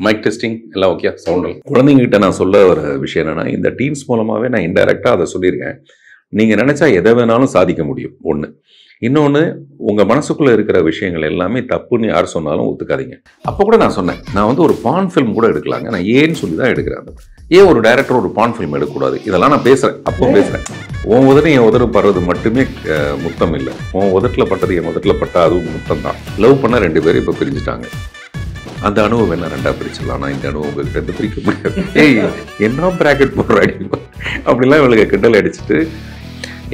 Mic testing எல்லாம் okay சவுண்டில். குழந்தைங்கிட்ட நான் சொல்ல வர விஷயம் என்னென்னா, இந்த டீம்ஸ் மூலமாகவே நான் இன்டைரக்டாக அதை சொல்லியிருக்கேன். நீங்கள் நினச்சா எதை வேணாலும் சாதிக்க முடியும். ஒன்று. இன்னொன்று, உங்கள் மனசுக்குள்ளே இருக்கிற விஷயங்கள் எல்லாமே தப்புன்னு யார் சொன்னாலும் ஒத்துக்காதீங்க. அப்போ கூட நான் சொன்னேன், நான் வந்து ஒரு பான் ஃபில்ம் கூட எடுக்கலாங்க, நான் ஏன்னு சொல்லி தான் எடுக்கிறேன். ஏன் ஒரு டைரக்டர் ஒரு பான் ஃபில்ம் எடுக்கக்கூடாது? இதெல்லாம் நான் பேசுகிறேன், அப்போ பேசுகிறேன். உன் உதட்டு என் உதடு படுறது மட்டுமே முத்தம் இல்லை, உன் உதட்டில் பட்டது என் உதட்டில் பட்டா அதுவும் முத்தம் தான். லவ் பண்ண 2 பேரும் இப்போ பிரிஞ்சுட்டாங்க. அந்த அனுபவம் என்ன 2ஆக பிரிச்சிடலாம். ஆனால் இந்த அனுபவம் உங்கள்கிட்ட பிரிக்க முடியாது. ஏய் என்ன ப்ராக்கெட் போடுறாடி அப்படிலாம் இவளுக்கு கிண்டல் அடிச்சுட்டு,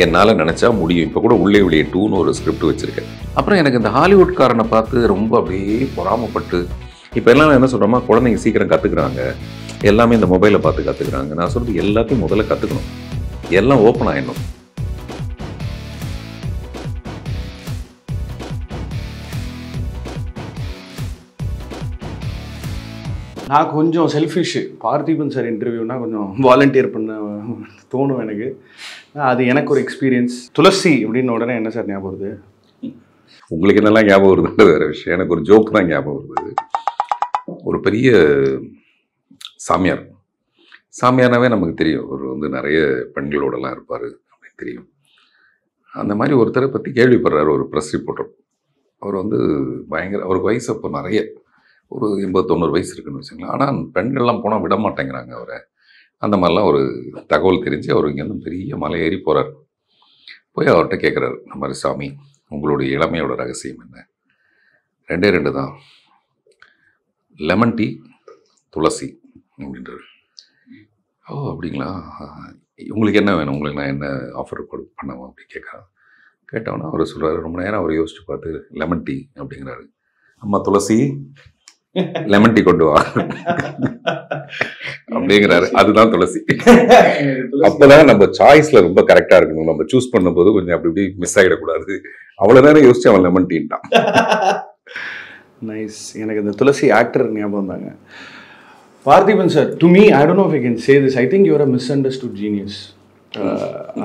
என்னால் நினச்சா முடியும். இப்போ கூட உள்ளே வெளியே 2ன்னு ஒரு ஸ்கிரிப்ட் வச்சுருக்கேன். அப்புறம் எனக்கு இந்த ஹாலிவுட்காரனை பார்த்து ரொம்ப அப்படியே பொறாமப்பட்டு, இப்போ எல்லாம் என்ன சொல்கிறோமா, குழந்தைங்க சீக்கிரம் கற்றுக்குறாங்க, எல்லாமே இந்த மொபைலை பார்த்து கற்றுக்குறாங்க. நான் சொல்கிறது எல்லாத்தையும் முதல்ல கற்றுக்கணும், எல்லாம் ஓப்பன் ஆகிடணும். நான் கொஞ்சம் செல்ஃபிஷ். பார்த்திபன் சார் இன்டர்வியூனா கொஞ்சம் வாலண்டியர் பண்ண தோணும் எனக்கு. அது எனக்கு ஒரு எக்ஸ்பீரியன்ஸ். துளசி அப்படின்னு உடனே என்ன சார் ஞாபகம் வருது? உங்களுக்கு என்னெல்லாம் ஞாபகம் வருதுன்றது வேறு விஷயம். எனக்கு ஒரு ஜோக் தான் ஞாபகம் வருது. ஒரு பெரிய சாமியார், சாமியார்னாவே நமக்கு தெரியும், ஒரு வந்து நிறைய பெண்களோடலாம் இருப்பார் அப்படின்னு தெரியும். அந்த மாதிரி ஒருத்தரை பற்றி கேள்விப்படுறாரு ஒரு ப்ரெஸ் ரிப்போர்ட்டர். அவர் வந்து பயங்கர, அவருக்கு வயசு அப்போ நிறைய ஒரு 80-90 வயசு இருக்குன்னு வச்சுங்களேன். ஆனால் பெண்கள்லாம் போனால் விட மாட்டேங்கிறாங்க அவரை. அந்த மாதிரிலாம் ஒரு தகவல் தெரிஞ்சு அவர் இங்கேருந்து பெரிய மலை ஏறி போகிறார். போய் அவர்கிட்ட கேட்குறாரு, இந்த மாதிரி சாமி, உங்களுடைய இளமையோட ரகசியம் என்ன? 2 தான், லெமன் டீ, துளசி அப்படின்றாரு. ஓ அப்படிங்களா, உங்களுக்கு என்ன வேணும், உங்களுக்கு நான் என்ன ஆஃபர் பண்ணவும் அப்படி கேட்குறேன். கேட்டோன்னா அவர் சொல்கிறாரு, ரொம்ப நேரம் அவர் யோசிச்சு பார்த்து லெமன் டீ அப்படிங்கிறாரு. அம்மா துளசி, லெமன் டீ கொண்டு வா அப்படிங்கிறாரு. அதுதான் துளசி. அப்பதான் நம்ம சாய்ஸ்ல ரொம்ப கரெக்டா இருக்கணும். நம்ம சூஸ் பண்ணும்போது கொஞ்சம் அப்படி இப்படி மிஸ் ஆகிடக்கூடாது. அவ்வளவுதான் யோசிச்சு அவன் லெமன் டீன்ட்டான். நைஸ். எனக்கு இந்த துளசி ஆக்டர் ஞாபகம் தாங்க. Parthiban sir, to me, I don't know if I can say this, I think you are a misunderstood genius.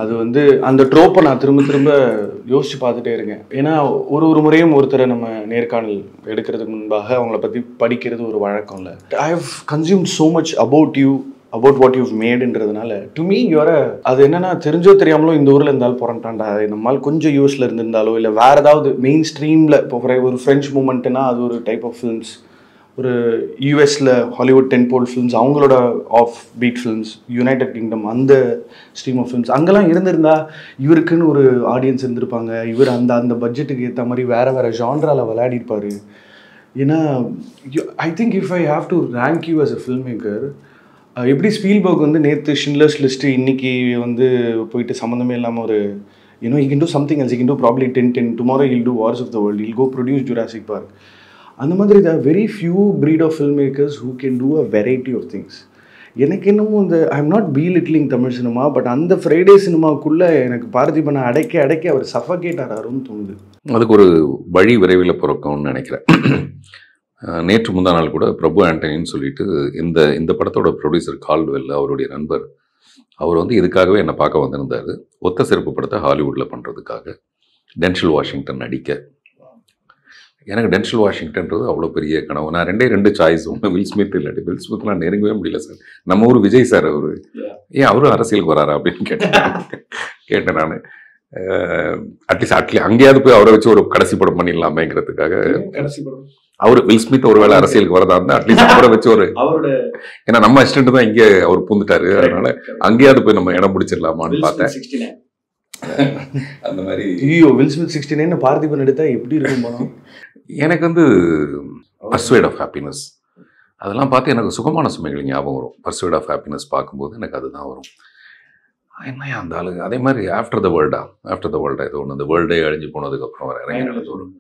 அது வந்து அந்த ட்ரோப்பை நான் திரும்ப திரும்ப யோசிச்சு பார்த்துட்டே இருக்கேன். ஏன்னா ஒரு முறையும் ஒருத்தரை நம்ம நேர்காணல் எடுக்கிறதுக்கு முன்பாக அவங்கள பற்றி படிக்கிறது ஒரு வழக்கம் இல்லை. I have consume so much about you, about what you've மேடுன்றதுனால டு மீ யூஆர், அது என்னன்னா தெரிஞ்சோ தெரியாமலோ இந்த ஊரில் இருந்தாலும் புறண்டாண்டா, நம்மளால் கொஞ்சம் யூஎஸில் இருந்திருந்தாலோ இல்லை வேறு ஏதாவது மெயின் ஸ்ட்ரீமில், இப்போ ஒரு ஃப்ரெஞ்ச் மூமெண்ட்னா அது ஒரு டைப் ஆஃப் ஃபிலிம்ஸ், ஒரு யூஎஸில் ஹாலிவுட் டென்போல் ஃபிலிம்ஸ், அவங்களோட off beat films, United Kingdom அந்த ஸ்ட்ரீம் ஆஃப் ஃபிலிம்ஸ், அங்கெல்லாம் இருந்திருந்தா இவருக்குன்னு ஒரு ஆடியன்ஸ் இருந்திருப்பாங்க. இவர் அந்த பட்ஜெட்டுக்கு ஏற்ற மாதிரி வேறு ஜான்ராவில் விளையாடிருப்பார். ஏன்னா I think if I have to rank you as a film maker, எப்படி ஸ்பீல்பர்க் வந்து நேற்று ஷின்லர்ஸ் லிஸ்ட்டு இன்னைக்கு வந்து போயிட்டு சம்மந்தமே இல்லாமல் ஒரு you can do something else, you can do probably 10 tomorrow he'll do wars of the world, he'll go produce Jurassic Park. அந்த மாதிரி there are very few breed of filmmakers who can do a variety of things. எனக்கு இன்னமும் இந்த I am not belittling Tamil cinema, but அந்த Friday சினிமாவுக்குள்ளே எனக்கு பார்த்திபனை அடைக்க அவர் சஃபகேட் ஆகிறாருன்னு தோணுது. அதுக்கு ஒரு வழி விரைவில் பிறக்கும்னு நினைக்கிறேன். நேற்று முந்தா நாள் கூட பிரபு ஆண்டனின்னு சொல்லிட்டு இந்த படத்தோட ப்ரொடியூசர் கால்டுவெல், அவருடைய நண்பர், அவர் வந்து இதுக்காகவே என்னை பார்க்க வந்திருந்தார். ஒத்த செருப்பு படத்தை ஹாலிவுட்டில் பண்ணுறதுக்காக, டென்ஷல் வாஷிங்டன் நடிக்க. எனக்கு டென்ஷல் வாஷிங்டன்றது அவ்வளோ பெரிய கனவு. நான் 2 சாய்ஸ், ஒன்று வில் ஸ்மித், இல்லாட்டி வில் ஸ்மித்லாம் நெருங்கவே முடியல சார். நம்ம ஊர் விஜய் சார் அவர், ஏன் அவரும் அரசியலுக்கு வராரா அப்படின்னு கேட்டேன் நான். அட்லீஸ்ட் அங்கேயாவது போய் அவரை வச்சு ஒரு கடைசி படம் பண்ணிடலாமேங்கிறதுக்காக. அவர் வில் ஸ்மித் ஒரு வேளை அரசியலுக்கு வரதா இருந்தால் அட்லீஸ்ட் அவரை வச்சு ஒரு, ஏன்னா நம்ம அசிஸ்டன்ட் தான் இங்கே அவர் பூந்துட்டாரு, அதனால அங்கேயாவது போய் நம்ம இடம் பிடிச்சிடலாமான்னு பார்த்தேன். அந்த மாதிரி வில் ஸ்மித் 69 பார்த்திபன் எடுத்தா எப்படி இருக்கும் போனோம். எனக்கு வந்து பர்சுவேட் ஆஃப் ஹாப்பினஸ் அதெல்லாம் பார்த்து எனக்கு சுகமான சுமைகள் ஞாபகம் வரும். பர்சுவேட் ஆஃப் ஹாப்பினஸ் பார்க்கும்போது எனக்கு அதுதான் வரும். என்ன அந்த ஆளு அதே மாதிரி ஆஃப்டர் த வேர்ல்டா ஏதோ ஒன்று, அந்த வேர்ல்டே அழிஞ்சு போனதுக்கப்புறம் வர இறங்கி நடந்து வரும்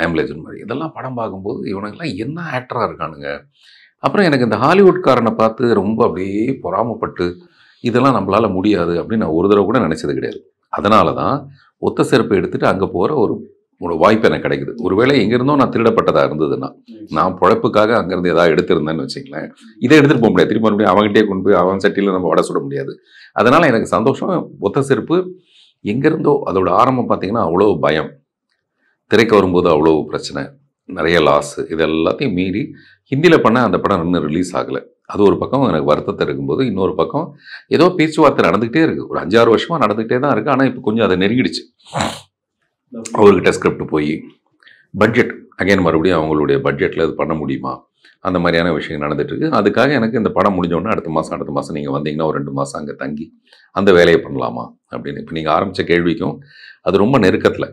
ஐம் லெஜண்ட் மாதிரி. இதெல்லாம் படம் பார்க்கும்போது இவனுங்கெல்லாம் என்ன ஆக்டராக இருக்கானுங்க. அப்புறம் எனக்கு இந்த ஹாலிவுட்காரனை பார்த்து ரொம்ப அப்படியே பொறாமப்பட்டு, இதெல்லாம் நம்மளால் முடியாது அப்படின்னு நான் ஒரு தடவை கூட நினச்சது கிடையாது. அதனால தான் ஒத்த செருப்பை எடுத்துகிட்டு அங்கே போகிற ஒரு வாய்ப்பு எனக்கு கிடைக்குது. ஒருவேளை எங்கேருந்தோ நான் திருடப்பட்டதாக இருந்ததுன்னா, நான் பொழைப்புக்காக அங்கேருந்து ஏதாவது எடுத்திருந்தேன்னு வச்சுங்களேன், இதை எடுத்துகிட்டு போக முடியாது. திரும்ப மறுபடியும் அவங்ககிட்டே கொண்டு போய் அவன் சட்டியில் நம்ம வடை சுட முடியாது. அதனால் எனக்கு சந்தோஷம். ஒத்த செருப்பு எங்கேருந்தோ, அதோட ஆரம்பம் பார்த்திங்கன்னா அவ்வளோ பயம், திரைக்கு வரும்போது அவ்வளோ பிரச்சனை, நிறைய லாஸ், இது எல்லாத்தையும் மீறி ஹிந்தியில் பண்ண அந்த படம் இன்னும் ரிலீஸ் ஆகலை. அது ஒரு பக்கம் எனக்கு வருத்தத்தை இருக்கும்போது, இன்னொரு பக்கம் ஏதோ பேச்சுவார்த்தை நடந்துகிட்டே இருக்குது. ஒரு 5-6 வருஷமாக நடந்துகிட்டே தான் இருக்குது. ஆனால் இப்போ கொஞ்சம் அதை நெருங்கிடுச்சு. அவர்கிட்ட ஸ்கிரிப்ட் போய் பட்ஜெட் அகைன் மறுபடியும் அவங்களுடைய பட்ஜெட்டில் இது பண்ண முடியுமா, அந்த மாதிரியான விஷயங்கள் நடந்துட்டுருக்கு. அதுக்காக எனக்கு இந்த படம் முடிஞ்சோடனே அடுத்த மாதம் நீங்கள் வந்தீங்கன்னா ஒரு 2 மாதம் அங்கே தங்கி அந்த வேலையை பண்ணலாமா அப்படின்னு. இப்போ நீங்கள் ஆரம்பித்த கேள்விக்கும் அது ரொம்ப நெருக்கத்தில்.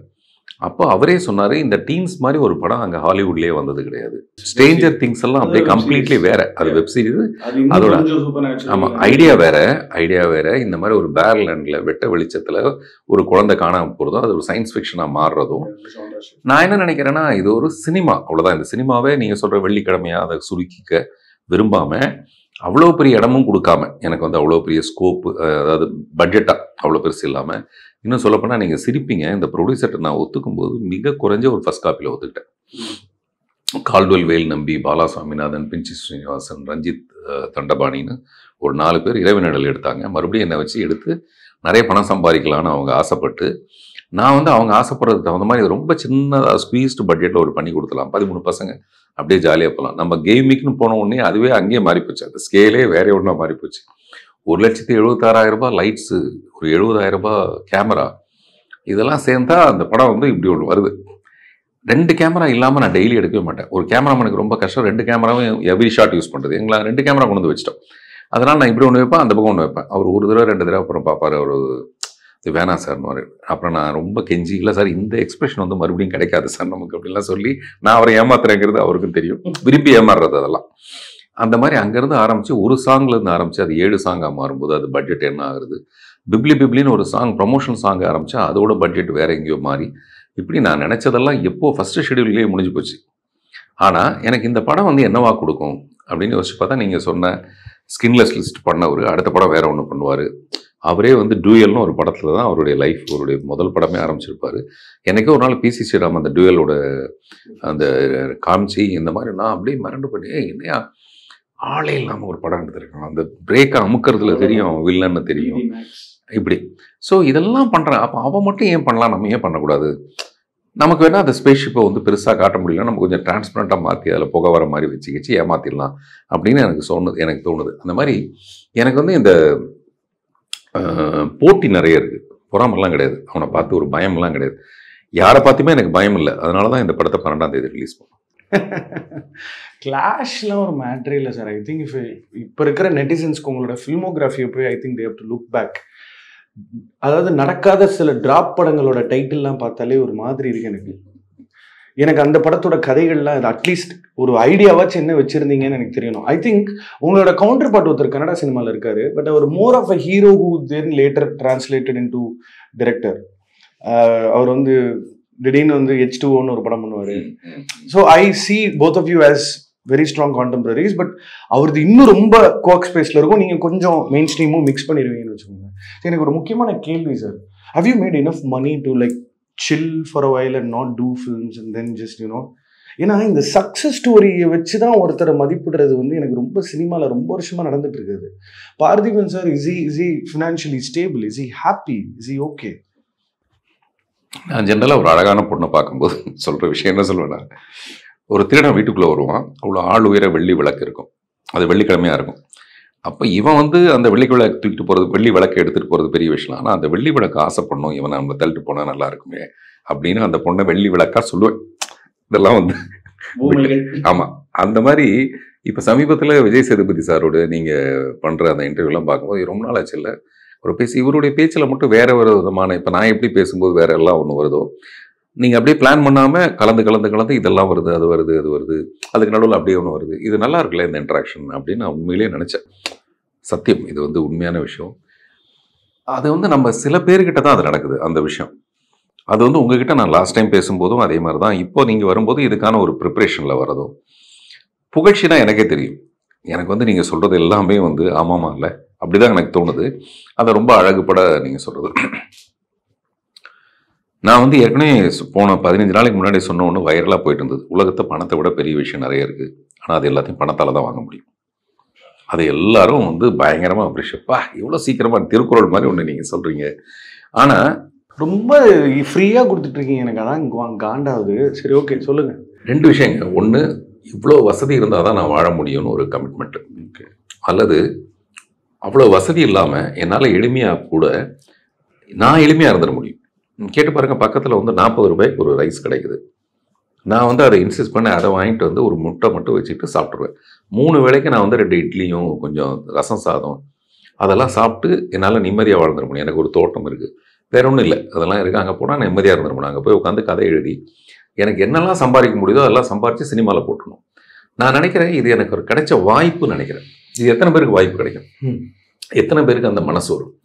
அப்போ அவரே சொன்னார், இந்த டீம்ஸ் மாதிரி ஒரு படம் அங்கே ஹாலிவுட்லேயே வந்தது கிடையாது. ஸ்ட்ரேஞ்சர் திங்ஸ் எல்லாம் அப்படியே கம்ப்ளீட்லி வேற. அது வெப் சீரிஸ், அதோட ஆமாம் ஐடியா வேற. இந்த மாதிரி ஒரு பேர்லேண்டில் வெட்ட வெளிச்சத்தில் ஒரு குழந்தை காணாமல் போகிறதும் அது ஒரு சயின்ஸ் ஃபிக்ஷனாக மாறுறதும். நான் என்ன நினைக்கிறேன்னா, இது ஒரு சினிமா, அவ்வளோதான். இந்த சினிமாவே நீங்கள் சொல்கிற வெள்ளிக்கிழமையாக அதை சுருக்கிக்க விரும்பாமல், அவ்வளோ பெரிய இடமும் கொடுக்காம, எனக்கு வந்து அவ்வளோ பெரிய ஸ்கோப்பு, அதாவது பட்ஜெட்டாக அவ்வளோ பெருசு இல்லாமல், இன்னும் சொல்லப்போனால் நீங்கள் சிரிப்பீங்க, இந்த ப்ரொடியூசர்கிட்ட நான் ஒத்துக்கும் போது மிக குறைஞ்ச ஒரு ஃபர்ஸ்ட் காப்பியில் ஒத்துக்கிட்டேன். கால்டுவெல் வேல் நம்பி, பாலா சாமிநாதன், பிஞ்சி ஸ்ரீனிவாசன், ரஞ்சித் தண்டபாணின்னு ஒரு 4 பேர் இரவு நிழல் எடுத்தாங்க. மறுபடியும் என்னை வச்சு எடுத்து நிறைய பணம் சம்பாதிக்கலான்னு அவங்க ஆசைப்பட்டு, நான் வந்து அவங்க ஆசைப்படுறதுக்கு தகுந்த மாதிரி ரொம்ப சின்னதாக ஸ்குவீஸ்டு பட்ஜெட்டில் ஒரு பண்ணி கொடுத்துலாம். 13 பசங்க அப்படியே ஜாலியாக போகலாம். நம்ம கேமிங்னு போன உடனே அதுவே அங்கேயே மாறிப்போச்சு. அந்த ஸ்கேலே வேற ஒன்றா மாறிப்போச்சு. 1,76,000 லைட்ஸு, ஒரு 70,000 கேமரா, இதெல்லாம் சேர்ந்தா அந்த படம் வந்து இப்படி ஒன்று வருது. 2 கேமரா இல்லாமல் நான் டெய்லி எடுக்கவே மாட்டேன். ஒரு கேமராமனுக்கு ரொம்ப கஷ்டம். 2 கேமராவும் எவ்ரி ஷாட் யூஸ் பண்ணுறது. எங்களை 2 கேமரா கொண்டு வந்து வச்சிட்டோம். அதனால் நான் இப்படி ஒன்று வைப்பேன், அந்த பக்கம் ஒன்று வைப்பேன். அவர் ஒரு தடவை 2 தடவை அப்புறம் பார்ப்பார். அவர் இது வேணாம் சார்னு. அப்புறம் நான் ரொம்ப கெஞ்சி, இல்லை சார் இந்த எக்ஸ்பிரஷன் வந்து மறுபடியும் கிடைக்காது சார் நமக்கு அப்படின்லாம் சொல்லி நான் அவரை ஏமாத்துறேங்கிறது அவருக்கும் தெரியும். விரும்பி ஏமாறுறது அதெல்லாம். அந்த மாதிரி அங்கேருந்து ஆரம்பித்து ஒரு சாங்லேருந்து ஆரம்பித்து அது 7 சாங்காக மாறும்போது அது பட்ஜெட் என்ன ஆகுறது. பிப்ளின்னு ஒரு சாங் ப்ரொமோஷனல் சாங் ஆரம்பித்தா அதோட பட்ஜெட் வேறு எங்கேயோ மாறி, இப்படி நான் நினச்சதெல்லாம் எப்போது ஃபஸ்ட்டு ஷெடியூல்லேயே முடிஞ்சு போச்சு. ஆனால் எனக்கு இந்த படம் வந்து என்னவா கொடுக்கும் அப்படின்னு யோசிச்சு பார்த்தா, நீங்கள் சொன்ன ஸ்கின்லெஸ் லிஸ்ட் பண்ணவர் அடுத்த படம் வேறு ஒன்று பண்ணுவார். அவரே வந்து டூயல்னு ஒரு படத்தில் தான் அவருடைய லைஃப், அவருடைய முதல் படமே ஆரம்பிச்சிருப்பார். எனக்கே ஒரு நாள் பிசி ஸ்ரீராம் அந்த டூயலோட அந்த காமிச்சி இந்த மாதிரி நான் அப்படியே மறந்து பண்ணி, என்னையா ஆளே இல்லாமல் ஒரு படம் எடுத்திருக்கான், அந்த பிரேக்கை அமுக்கிறதுல தெரியும், வில்லன்னு தெரியும் இப்படி. ஸோ இதெல்லாம் பண்ணுறேன். அப்போ அவன் மட்டும் ஏன் பண்ணலாம், நம்ம ஏன் பண்ணக்கூடாது? நமக்கு வேணால் அந்த ஸ்பேஸ்ஷிப்பை வந்து பெருசாக காட்ட முடியல, நம்ம கொஞ்சம் டிரான்ஸ்பரண்ட்டாக மாற்றி அதில் புகை வர மாதிரி வச்சு ஏமாற்றிடலாம் அப்படின்னு எனக்கு தோணுது. அந்த மாதிரி எனக்கு வந்து இந்த போட்டி நிறைய இருக்குது, பொறாமலாம் கிடையாது, அவனை பார்த்து ஒரு பயம்லாம் கிடையாது, யாரை பார்த்துமே எனக்கு பயம் இல்லை. அதனால தான் இந்த படத்தை 12ஆம் தேதி ரிலீஸ் பண்ணோம். கிளாஷ்லாம் ஒரு மேட்ரே இல்லை சார். ஐ திங்க் இப்போ இருக்கிற நெட்டிசன்ஸ்க்கு உங்களோட ஃபில்மோகிராஃபியை போய் I think they have to look back. அதாவது நடக்காத சில டிராப் படங்களோட டைட்டில்லாம் பார்த்தாலே ஒரு மாதிரி இருக்கு எனக்கு அந்த படத்தோட கதைகள்லாம் அட்லீஸ்ட் ஒரு ஐடியாவாச்சும் என்ன வச்சிருந்தீங்கன்னு எனக்கு தெரியணும். ஐ திங்க் உங்களோட கவுண்டர் பார்ட் ஒருத்தர் கன்னடா சினிமாவில் இருக்காரு, பட் அவர் more of a hero who then later translated into director. அவர் வந்து திடீர்னு வந்து H2Oன்னு ஒரு படம் பண்ணுவார். So I see both of you as very strong contemporaries. But அவரது இன்னும் ரொம்ப கோக் ஸ்பேஸில் இருக்கும், நீங்கள் கொஞ்சம் மெயின் ஸ்ட்ரீமும் மிக்ஸ் பண்ணிடுவீங்கன்னு வச்சுக்கோங்க. எனக்கு ஒரு முக்கியமான கேள்வி sir, how you made enough money to like chill for a while and not do films and then just ஏன்னா இந்த சக்ஸஸ் ஸ்டோரியை வச்சு தான் ஒருத்தரை மதிப்பிடுறது வந்து எனக்கு ரொம்ப சினிமாவில் ரொம்ப வருஷமாக நடந்துட்டு இருக்குது. Parthiban sir, is he financially stable? Is he happy? Is he okay? நான் ஜென்ரலாக ஒரு அழகான பொண்ணை பார்க்கும்போது சொல்கிற விஷயம் என்ன சொல்லுவேன்னா, ஒரு திருடன் வீட்டுக்குள்ளே வருவான், அவ்வளோ ஆள் உயர வெள்ளி விளக்கு இருக்கும், அது வெள்ளிக்கிழமையாக இருக்கும். அப்போ இவன் வந்து அந்த வெள்ளி விளக்கு தூக்கிட்டு போகிறது, வெள்ளி விளக்கு எடுத்துகிட்டு போகிறது பெரிய விஷயம். ஆனால் அந்த வெள்ளி விளக்கு ஆசைப்படணும், இவனை நம்ம தள்ளிட்டு போனால் நல்லா இருக்குமே அப்படின்னு அந்த பொண்ணை வெள்ளி விளக்காக சொல்லுவேன். இதெல்லாம் வந்து ஆமாம். அந்த மாதிரி இப்போ சமீபத்தில் விஜய் சேதுபதி சாரோட நீங்கள் பண்ணுற அந்த இன்டர்வியூலாம் பார்க்கும்போது ரொம்ப நாள் ஆச்சு இல்லை ஒரு இவருடைய பேச்சில் மட்டும் வேற ஒரு விதமான, இப்போ நான் எப்படி பேசும்போது வேற எல்லாம் ஒன்று வருதோ, நீங்கள் அப்படியே பிளான் பண்ணாமல் கலந்து இதெல்லாம் வருது, அது வருது, அதுக்கு நடுவில் அப்படியே ஒன்று வருது. இது நல்லா இருக்குல்ல இந்த இன்ட்ராக்ஷன் அப்படின்னு நான் உண்மையிலேயே நினச்சேன். சத்தியம், இது வந்து உண்மையான விஷயம். அது வந்து நம்ம சில பேர்கிட்ட தான் அது நடக்குது அந்த விஷயம். அது வந்து உங்ககிட்ட நான் லாஸ்ட் டைம் பேசும்போதும் அதே மாதிரி தான், இப்போ நீங்கள் வரும்போது இதுக்கான ஒரு ப்ரிப்ரேஷனில் வரதும். புகழ்ச்சினா எனக்கே தெரியும், எனக்கு வந்து நீங்கள் சொல்கிறது எல்லாமே வந்து ஆமாமா இல்லை அப்படிதான் எனக்கு தோணுது. அதை ரொம்ப அழகுப்பட நீங்கள் சொல்கிறது. நான் வந்து ஏற்கனவே போன 15 நாளைக்கு முன்னாடி சொன்ன ஒன்று வைரலாக போயிட்டு இருந்தது. உலகத்தை பணத்தை விட பெரிய விஷயம் நிறைய இருக்குது, ஆனால் அது எல்லாத்தையும் பணத்தால் தான் வாங்க முடியும். அதை எல்லாரும் வந்து பயங்கரமாக அப்ரிஷியேட்ப்பா இவ்வளோ சீக்கிரமாக திருக்குறள் மாதிரி ஒன்று நீங்கள் சொல்கிறீங்க. ஆனால் ரொம்ப ஃப்ரீயாக கொடுத்துட்ருக்கீங்க, எனக்கு அதான் காண்டாவது. சரி, ஓகே, சொல்லுங்கள். 2 விஷயங்க. ஒன்று, இவ்வளோ வசதி இருந்தால் தான் நான் வாழ முடியும்னு ஒரு கமிட்மெண்ட்டு. அல்லது அவ்வளோ வசதி இல்லாமல் என்னால் எளிமையாக கூட நான் எளிமையாக இருந்துட முடியும். கேட்டு பாருங்க, பக்கத்தில் வந்து 40 ரூபாய்க்கு ஒரு ரைஸ் கிடைக்குது. நான் வந்து அதை இன்சிஸ்ட் பண்ணி அதை வாங்கிட்டு வந்து ஒரு முட்டை மட்டும் வச்சுட்டு சாப்பிட்ருவேன். 3 வேளைக்கு நான் வந்து 2 இட்லியும் கொஞ்சம் ரசம் சாதம் அதெல்லாம் சாப்பிட்டு என்னால் நிம்மதியாக வாழ்ந்துட முடியும். எனக்கு ஒரு தோட்டம் இருக்குது, வேற ஒன்றும் இல்லை, அதெல்லாம் இருக்குது. அங்கே போனால் நிம்மதியாக இருந்துட முடியும். அங்கே போய் உட்காந்து கதை எழுதி எனக்கு என்னெல்லாம் சம்பாதிக்க முடியுதோ அதெல்லாம் சம்பாரித்து சினிமாவில் போட்டுடணும். நான் நினைக்கிறேன் இது எனக்கு ஒரு கிடைச்ச வாய்ப்புன்னு நினைக்கிறேன். இது எத்தனை பேருக்கு வாய்ப்பு கிடைக்கும்? எத்தனை பேருக்கு அந்த மனசு வரும்?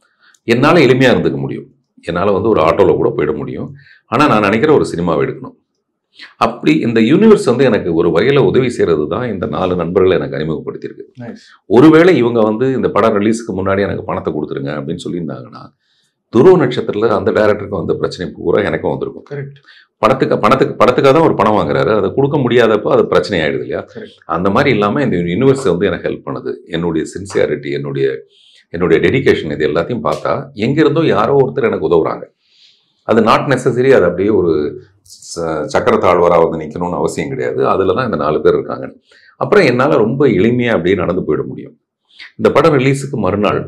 என்னால் எளிமையாக இருந்துக்க முடியும், என்னால் வந்து ஒரு ஆட்டோவில் கூட போயிட முடியும். ஆனால் நான் நினைக்கிற ஒரு சினிமாவை எடுக்கணும். அப்படி இந்த யூனிவர்ஸ் வந்து எனக்கு ஒரு வகையில் உதவி செய்கிறது தான் இந்த 4 நண்பர்களை எனக்கு அறிமுகப்படுத்தியிருக்கு. ஒருவேளை இவங்க வந்து இந்த படம் ரிலீஸுக்கு முன்னாடி எனக்கு பணத்தை கொடுத்துருங்க அப்படின்னு சொல்லியிருந்தாங்கன்னா, துருவ நட்சத்திரத்தில் அந்த டைரக்டருக்கு வந்த பிரச்சனை பூரா எனக்கும் வந்திருக்கும். கரெக்ட். படத்துக்காக தான் ஒரு பணம் வாங்குறாரு, அதை கொடுக்க முடியாதப்போ அது பிரச்சனை ஆயிடுது இல்லையா? அந்த மாதிரி இல்லாமல் இந்த யூனிவர்ஸ் வந்து எனக்கு ஹெல்ப் பண்ணுது. என்னுடைய சின்சியாரிட்டி, என்னுடைய டெடிகேஷன், இது எல்லாத்தையும் பார்த்தா எங்கிருந்தோ யாரோ ஒருத்தர் எனக்கு உதவுறாங்க. அது நாட் நெசசரி அது அப்படியே ஒரு சக்கர தாழ்வாராக வந்து நிற்கணும்னு அவசியம் கிடையாது. அதில் தான் இந்த 4 பேர் இருக்காங்க. அப்புறம் என்னால் ரொம்ப எளிமையாக அப்படியே நடந்து போயிட முடியும். இந்த படம் ரிலீஸுக்கு மறுநாள்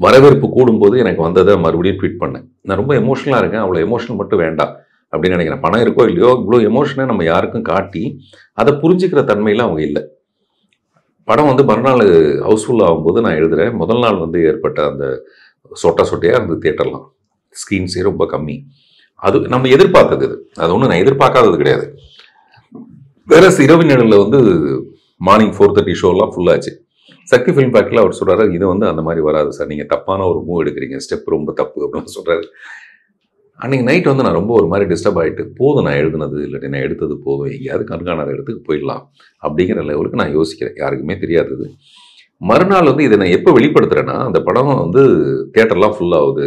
வரவேற்பு கூடும்போது எனக்கு வந்ததை மறுபடியும் ட்வீட் பண்ணேன். நான் ரொம்ப எமோஷனலாக இருக்கேன், அவ்வளோ எமோஷனல் மட்டும் வேண்டாம் அப்படின்னு நினைக்கிறேன். பணம் இருக்கோ இல்லையோ, இவ்வளோ எமோஷனை நம்ம யாருக்கும் காட்டி அதை புரிஞ்சுக்கிற தன்மையில் அவங்க இல்லை. படம் வந்து மறுநாள் ஹவுஸ்ஃபுல் ஆகும்போது நான் எழுதுகிறேன், முதல் நாள் வந்து ஏற்பட்ட அந்த சொட்டையாக இருந்தது தியேட்டர்லாம், ஸ்க்ரீன்ஸே ரொம்ப கம்மி. அது நம்ம எதிர்பார்த்தது, அது ஒன்றும் நான் எதிர்பார்க்காதது கிடையாது. வேற இரவு நிழலில் வந்து மார்னிங் 4:30 ஷோலாம் ஃபுல்லாச்சு. சக்தி ஃபிலிம் ஃபேக்டரியில் அவர் சொல்கிறாரு, இது வந்து அந்த மாதிரி வராது சார், நீங்கள் தப்பான ஒரு மூவ் எடுக்கிறீங்க, ஸ்டெப் ரொம்ப தப்பு அப்படின்னு சொல்கிறாரு. அன்றைக்கி நைட் வந்து நான் ரொம்ப ஒரு மாதிரி டிஸ்டர்ப் ஆகிட்டு, போதும் நான் எழுதுனது இல்லாட்டி நான் எடுத்தது போதும், எங்கேயாவது கண்காணாத இடத்துக்கு போயிடலாம் அப்படிங்கிற லெவலுக்கு நான் யோசிக்கிறேன். யாருக்குமே தெரியாதது. மறுநாள் வந்து இதை நான் எப்போ வெளிப்படுத்துகிறேன்னா, அந்த படம் வந்து தியேட்டர்லாம் ஃபுல்லாகுது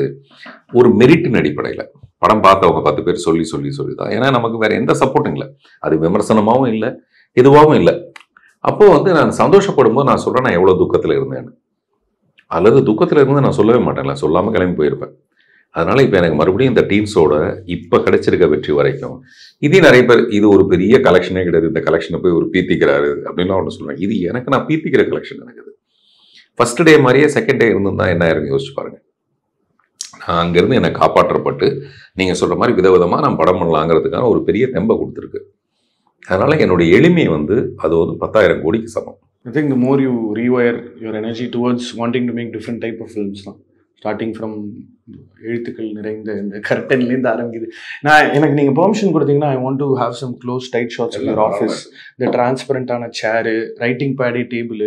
ஒரு மெரிட்டின் அடிப்படையில். படம் பார்த்தவங்க 10 பேர் சொல்லி தான். ஏன்னா நமக்கு வேறு எந்த சப்போர்ட்டும் இல்லை, அது விமர்சனமாகவும் இல்லை, எதுவாகவும் இல்லை. அப்போது வந்து நான் சந்தோஷப்படும்போது நான் சொல்கிறேன் நான் எவ்வளோ துக்கத்தில் இருந்தேன்னு. அல்லது துக்கத்தில் இருந்து நான் சொல்லவே மாட்டேன்ல, சொல்லாமல் கிளம்பி போயிருப்பேன். அதனால் இப்போ எனக்கு மறுபடியும் இந்த டீம்ஸோட இப்போ கிடைச்சிருக்க வெற்றி வரைக்கும் இதே நிறைய பேர் இது ஒரு பெரிய கலெக்ஷனே கிடையாது, இந்த கலெக்ஷனை போய் ஒரு பீத்திக்கிறாரு அப்படின்லாம் ஒன்று சொல்லுவேன். இது எனக்கு நான் பீத்திக்கிற கலெக்ஷன். எனக்கு இது ஃபர்ஸ்ட் டே மாதிரியே செகண்ட் டே இருந்திருந்தா என்ன ஆயிருக்கும் யோசிச்சு பாருங்க. நான் அங்கேருந்து என்னை காப்பாற்றப்பட்டு நீங்கள் சொல்கிற மாதிரி விதவிதமாக நான் படம் பண்ணலாங்கிறதுக்கான ஒரு பெரிய தெம்பை கொடுத்துருக்கு. அதனால் என்னுடைய எளிமை வந்து அது வந்து 10,000 கோடிக்கு சமம். I think the more you rewire your energy towards wanting to make different type of films தான், ஸ்டார்டிங் ஃப்ரம் எழுத்துக்கள் நிறைந்த இந்த கர்டன்லேருந்து ஆரம்பிக்குது. எனக்கு நீங்கள் பெர்மிஷன் கொடுத்தீங்கன்னா I want to have some close tight shots in your office. இந்த டிரான்ஸ்பரண்டான சேரு, ரைட்டிங் பேடு, டேபிள்,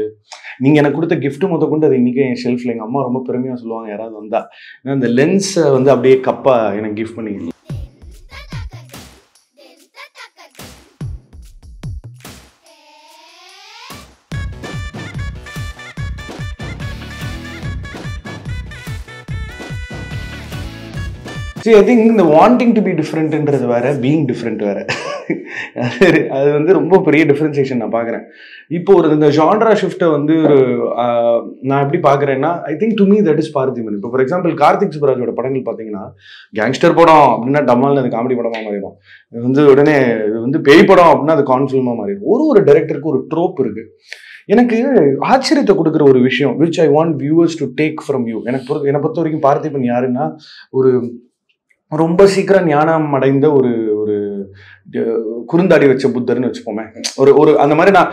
நீங்கள் எனக்கு கொடுத்த கிஃப்ட்டு முத கொண்டு அது இன்றைக்கி என் ஷெல்ஃபில் எங்கள் அம்மா ரொம்ப பெருமையாக சொல்லுவாங்க யாராவது வந்தால். ஏன்னா இந்த லென்ஸை வந்து அப்படியே கப்பாக எனக்கு கிஃப்ட் பண்ணிக்கலாம். I think இந்த வாண்டிங் டு பி டிஃப்ரெண்ட்ன்றது வேற, பீயிங் டிஃப்ரெண்ட் வேற. அது வந்து ரொம்ப பெரிய டிஃப்ரென்சியேஷன் நான் பார்க்குறேன். இப்போ ஒரு இந்த ஜான்ரா ஷிஃப்ட்டை வந்து ஒரு நான் எப்படி பார்க்குறேன்னா, I think to me that is Parthiban. இப்போ ஃபார் எக்ஸாம்பிள் கார்த்திக் சுப்ராஜோட படங்கள் பார்த்தீங்கன்னா, கேங்ஸ்டர் படம் அப்படின்னா டம்மால் அது காமெடி படமாக மாறிடும். இது வந்து உடனே இது வந்து பேய் படம் அப்படின்னா அது கான் ஃபில்மாக மாறிடும். ஒரு டைரக்டருக்கு ஒரு ட்ரோப் இருக்குது. எனக்கு ஆச்சரியத்தை கொடுக்குற ஒரு விஷயம் which I want viewers to take from you. என்னை பொறுத்த வரைக்கும் பார்த்திபன் யாருன்னா, ஒரு ரொம்ப சீக்கிரம் ஞானம் அடைந்த ஒரு ஒரு குறுந்தாடி வச்ச புத்தர்னு வச்சுப்போமே. ஒரு அந்த மாதிரி நான்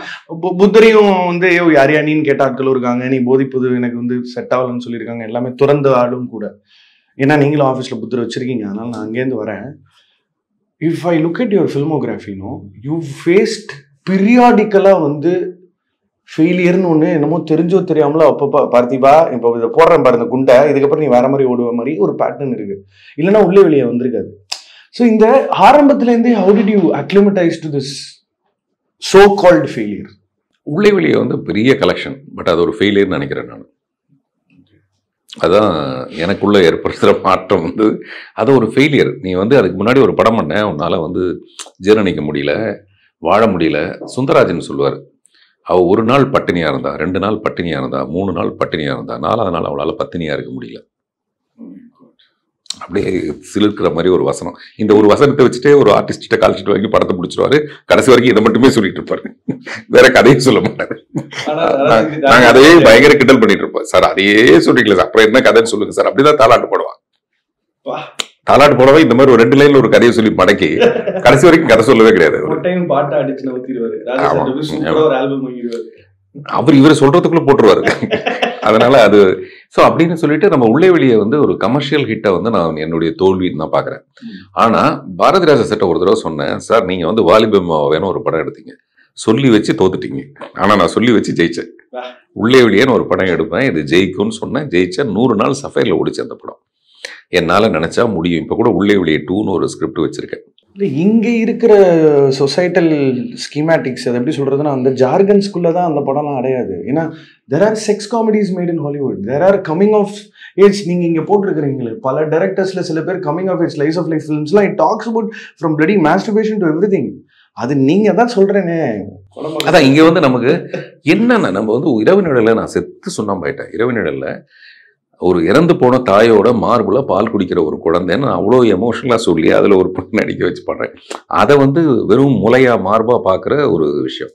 புத்தரையும் வந்து யாரியானின்னு கேட்ட ஆட்களும் இருக்காங்க. நீ போதிப்பது எனக்கு வந்து செட் ஆகலன்னு சொல்லியிருக்காங்க. எல்லாமே துறந்த ஆளும் கூட. ஏன்னா நீங்களும் ஆஃபீஸில் புத்தர் வச்சிருக்கீங்க, அதனால நான் அங்கேருந்து வரேன். If I look at your ஃபில்மோகிராஃபினோ, யூ ஃபேஸ்ட் பீரியாடிக்கலாக வந்து ஃபெயிலியர்னு ஒன்று என்னமோ தெரிஞ்சோ தெரியாமலோ அப்பப்போ பார்த்திபா இப்போ இதை போடுறேன் பாரு இந்த குண்டை, இதுக்கப்புறம் நீ வேற மாதிரி ஓடுவ மாதிரி ஒரு பேட்டர்ன் இருக்கு. இல்லைன்னா உள்ளே வெளியே வந்திருக்காது. ஸோ இந்த ஆரம்பத்துலேருந்தே how did you acclimatise to this so called failure? உள்ளே வெளியே வந்து பெரிய கலெக்ஷன், பட் அது ஒரு ஃபெயிலியர்னு நினைக்கிறேன் நான். அதான் எனக்குள்ளே ஏற்படுத்துகிற மாற்றம் வந்து அது ஒரு ஃபெயிலியர். நீ வந்து அதுக்கு முன்னாடி ஒரு படம் பண்ணேன், உன்னால் வந்து ஜீரணிக்க முடியல, வாழ முடியல. சுந்தரராஜன் சொல்லுவார், அவள் ஒரு நாள் பட்டினியாக இருந்தா, 2 நாள் பட்டினியாக இருந்தா, 3 நாள் பட்டினியாக இருந்தா, 4வது நாள் அவளால் பட்டினியாக இருக்க முடியல. அப்படியே சிலிர்க்கிற மாதிரி ஒரு வசனம். இந்த ஒரு வசனத்தை வச்சுட்டே ஒரு ஆர்டிஸ்ட கால்ஷீட் வாங்கி படத்தை முடிச்சிருவாரு. கடைசி வரைக்கும் இதை மட்டுமே சொல்லிட்டு இருப்பாரு, வேற கதையும் சொல்ல மாட்டாரு. நாங்க அதையே பயங்கர கிண்டல் பண்ணிட்டு இருப்போம். சார் அதையே சொல்றீங்களா சார், அப்புறம் என்ன கதைன்னு சொல்லுங்க சார். அப்படிதான் தாலாட்டு போடுவான். தாலாட்டு போடவே இந்த மாதிரி ஒரு 2 லைன்ல ஒரு கதையை சொல்லி மடக்கி கடைசி வரைக்கும் கதை சொல்லவே கிடையாது. அவர் இவரை சொல்றதுக்குள்ள போட்டுருவாரு. அதனால அது ஸோ அப்படின்னு சொல்லிட்டு நம்ம உள்ளே வெளியே வந்து ஒரு கமர்ஷியல் ஹிட்டை வந்து நான் என்னுடைய தோல்வின்னு தான் பார்க்குறேன். ஆனால் பாரதி ராஜா செட்ட ஒரு தடவை சொன்னேன், சார் நீங்கள் வந்து வாலிபம் வேணும் ஒரு படம் எடுத்தீங்க, சொல்லி வச்சு தோத்துட்டீங்க. ஆனால் நான் சொல்லி வச்சு ஜெயிச்சேன். உள்ளே வெளியேன்னு ஒரு படம் எடுப்பேன், இது ஜெயிக்கும்னு சொன்னேன், ஜெயிச்சேன். 100 நாள் சஃபைரில் ஓடிச்சு அந்த படம். என்னால் நினச்சா முடியும். இப்போ கூட உள்ளே வெளியே 2ன்னு ஒரு ஸ்கிரிப்ட் வச்சிருக்கேன். இல்லை, இங்கே இருக்கிற சொசைட்டல் ஸ்கீமேட்டிக்ஸ் அது எப்படி சொல்கிறதுனா அந்த ஜார்கன்ஸ்குள்ளே தான் அந்த படம்லாம் அடையாது. ஏன்னா there are sex comedies made in Hollywood, there are coming of age. நீங்கள் இங்கே போட்டிருக்கிறீங்களே பல டைரக்டர்ஸில் சில பேர் coming of age slice of life ஃபிலிம்ஸ்லாம் it talks about from bloody masturbation to everything. அது நீங்கள் தான் சொல்கிறேனே. அதான் இங்கே வந்து நமக்கு என்னென்ன நம்ம வந்து இரவு நிழலில் நான் செத்து சுண்ணாம்பாயிட்டேன். இரவு நிழலில் ஒரு இறந்து போன தாயோட மார்புல பால் குடிக்கிற ஒரு குழந்தைன்னு நான் அவ்வளோ எமோஷனலாக சொல்லி அதில் ஒரு பொண்ணு நடிக்க வச்சு பண்ணுறேன். அதை வந்து வெறும் முலையா மார்பாக பார்க்குற ஒரு விஷயம்.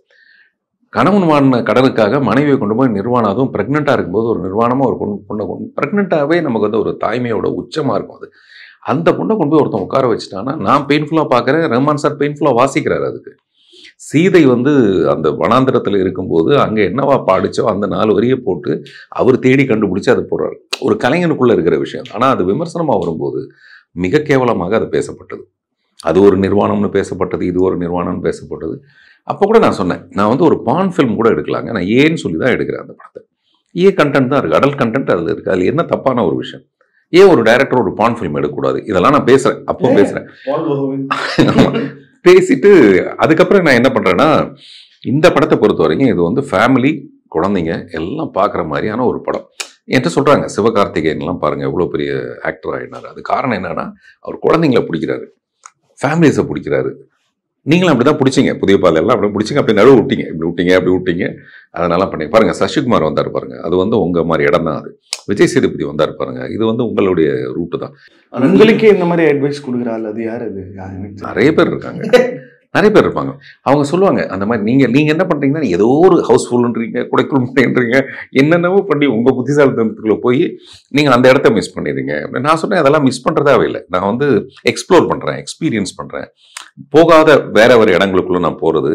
கணவன் வாடின கடனுக்காக மனைவியை கொண்டு போய் நிர்வாணம், அதுவும் ப்ரெக்னெண்ட்டாக இருக்கும்போது ஒரு நிர்வாணமாக ஒரு பொண்ணை ப்ரெக்னெண்ட்டாகவே நமக்கு வந்து ஒரு தாய்மையோட உச்சமாக இருக்கும். அது அந்த பொண்ணை கொண்டு போய் ஒருத்தன் உட்கார வச்சுட்டான்னா நான் பெயின்ஃபுல்லாக பார்க்குறேன், ரஹ்மான் சார் பெயின்ஃபுல்லாக வாசிக்கிறாரு. அதுக்கு சீதை வந்து அந்த வனாந்திரத்தில் இருக்கும்போது அங்கே என்னவா பாடிச்சோ அந்த 4 வரியை போட்டு அவர் தேடி கண்டுபிடிச்சி அதை போடுறாரு. ஒரு கலைஞனுக்குள்ளே இருக்கிற விஷயம். ஆனால் அது விமர்சனமாக வரும்போது மிக கேவலமாக அது பேசப்பட்டது. அது ஒரு நிர்வாணம்னு பேசப்பட்டது, இது ஒரு நிர்வாணம்னு பேசப்பட்டது. அப்போ கூட நான் சொன்னேன், நான் வந்து ஒரு பான் ஃபில்ம் கூட எடுக்கலாங்க, நான் ஏன்னு சொல்லி தான் எடுக்கிறேன் அந்த படத்தை. கண்டென்ட் தான் இருக்குது, அடல்ட் கண்டென்ட் அதில் இருக்குது. அதில் என்ன தப்பான ஒரு விஷயம்? ஏன் ஒரு டைரக்டர் ஒரு பான் ஃபில்ம் எடுக்கக்கூடாது? இதெல்லாம் நான் பேசுகிறேன், அப்போ பேசுகிறேன். பேசிட்டு அதுக்கப்புறம் நான் என்ன பண்ணுறேன்னா, இந்த படத்தை பொறுத்த வரைக்கும் இது வந்து ஃபேமிலி, குழந்தைங்க எல்லாம் பார்க்குற மாதிரியான ஒரு படம். என்கிட்ட சொல்கிறாங்க, சிவகார்த்திகேயன்லாம் பாருங்கள் எவ்வளோ பெரிய ஆக்டர் ஆகினார். அது காரணம் என்னன்னா அவர் குழந்தைங்கள பிடிக்கிறாரு, ஃபேமிலிஸை பிடிக்கிறாரு. நீங்களும் அப்படி தான் பிடிச்சிங்க, புதிய பால் எல்லாம் அப்படி பிடிச்சிங்க, அப்படி நடுவு விட்டீங்க, இப்படி விட்டீங்க அப்படி விட்டீங்க. அதனால பண்ணி பாருங்கள். சசிகுமார் வந்தார் பாருங்கள், அது வந்து உங்கள் மாதிரி இடம் தான். அது விஜய் சேதுபதி வந்தார் பாருங்க, இது வந்து உங்களுடைய ரூட்டு தான். உங்களுக்கே இந்த மாதிரி அட்வைஸ் கொடுக்குறாள் அது யார்? அது நிறைய பேர் இருக்காங்க, நிறைய பேர் இருப்பாங்க. அவங்க சொல்லுவாங்க அந்த மாதிரி நீங்கள் என்ன பண்ணுறீங்கன்னா ஏதோ ஒரு ஹவுஸ்ஃபுல்ன்றீங்க, குடைக்குள் முட்டைன்றீங்க, என்னென்னவோ பண்ணி உங்கள் புத்திசாலித்தனத்துக்குள்ளே போய் நீங்கள் அந்த இடத்த மிஸ் பண்ணிடுறீங்க. நான் சொன்னேன் அதெல்லாம் மிஸ் பண்ணுறதாவே இல்லை, நான் வந்து எக்ஸ்ப்ளோர் பண்ணுறேன், எக்ஸ்பீரியன்ஸ் பண்ணுறேன். போகாத வேற வேறு இடங்களுக்குள்ள நான் போகிறது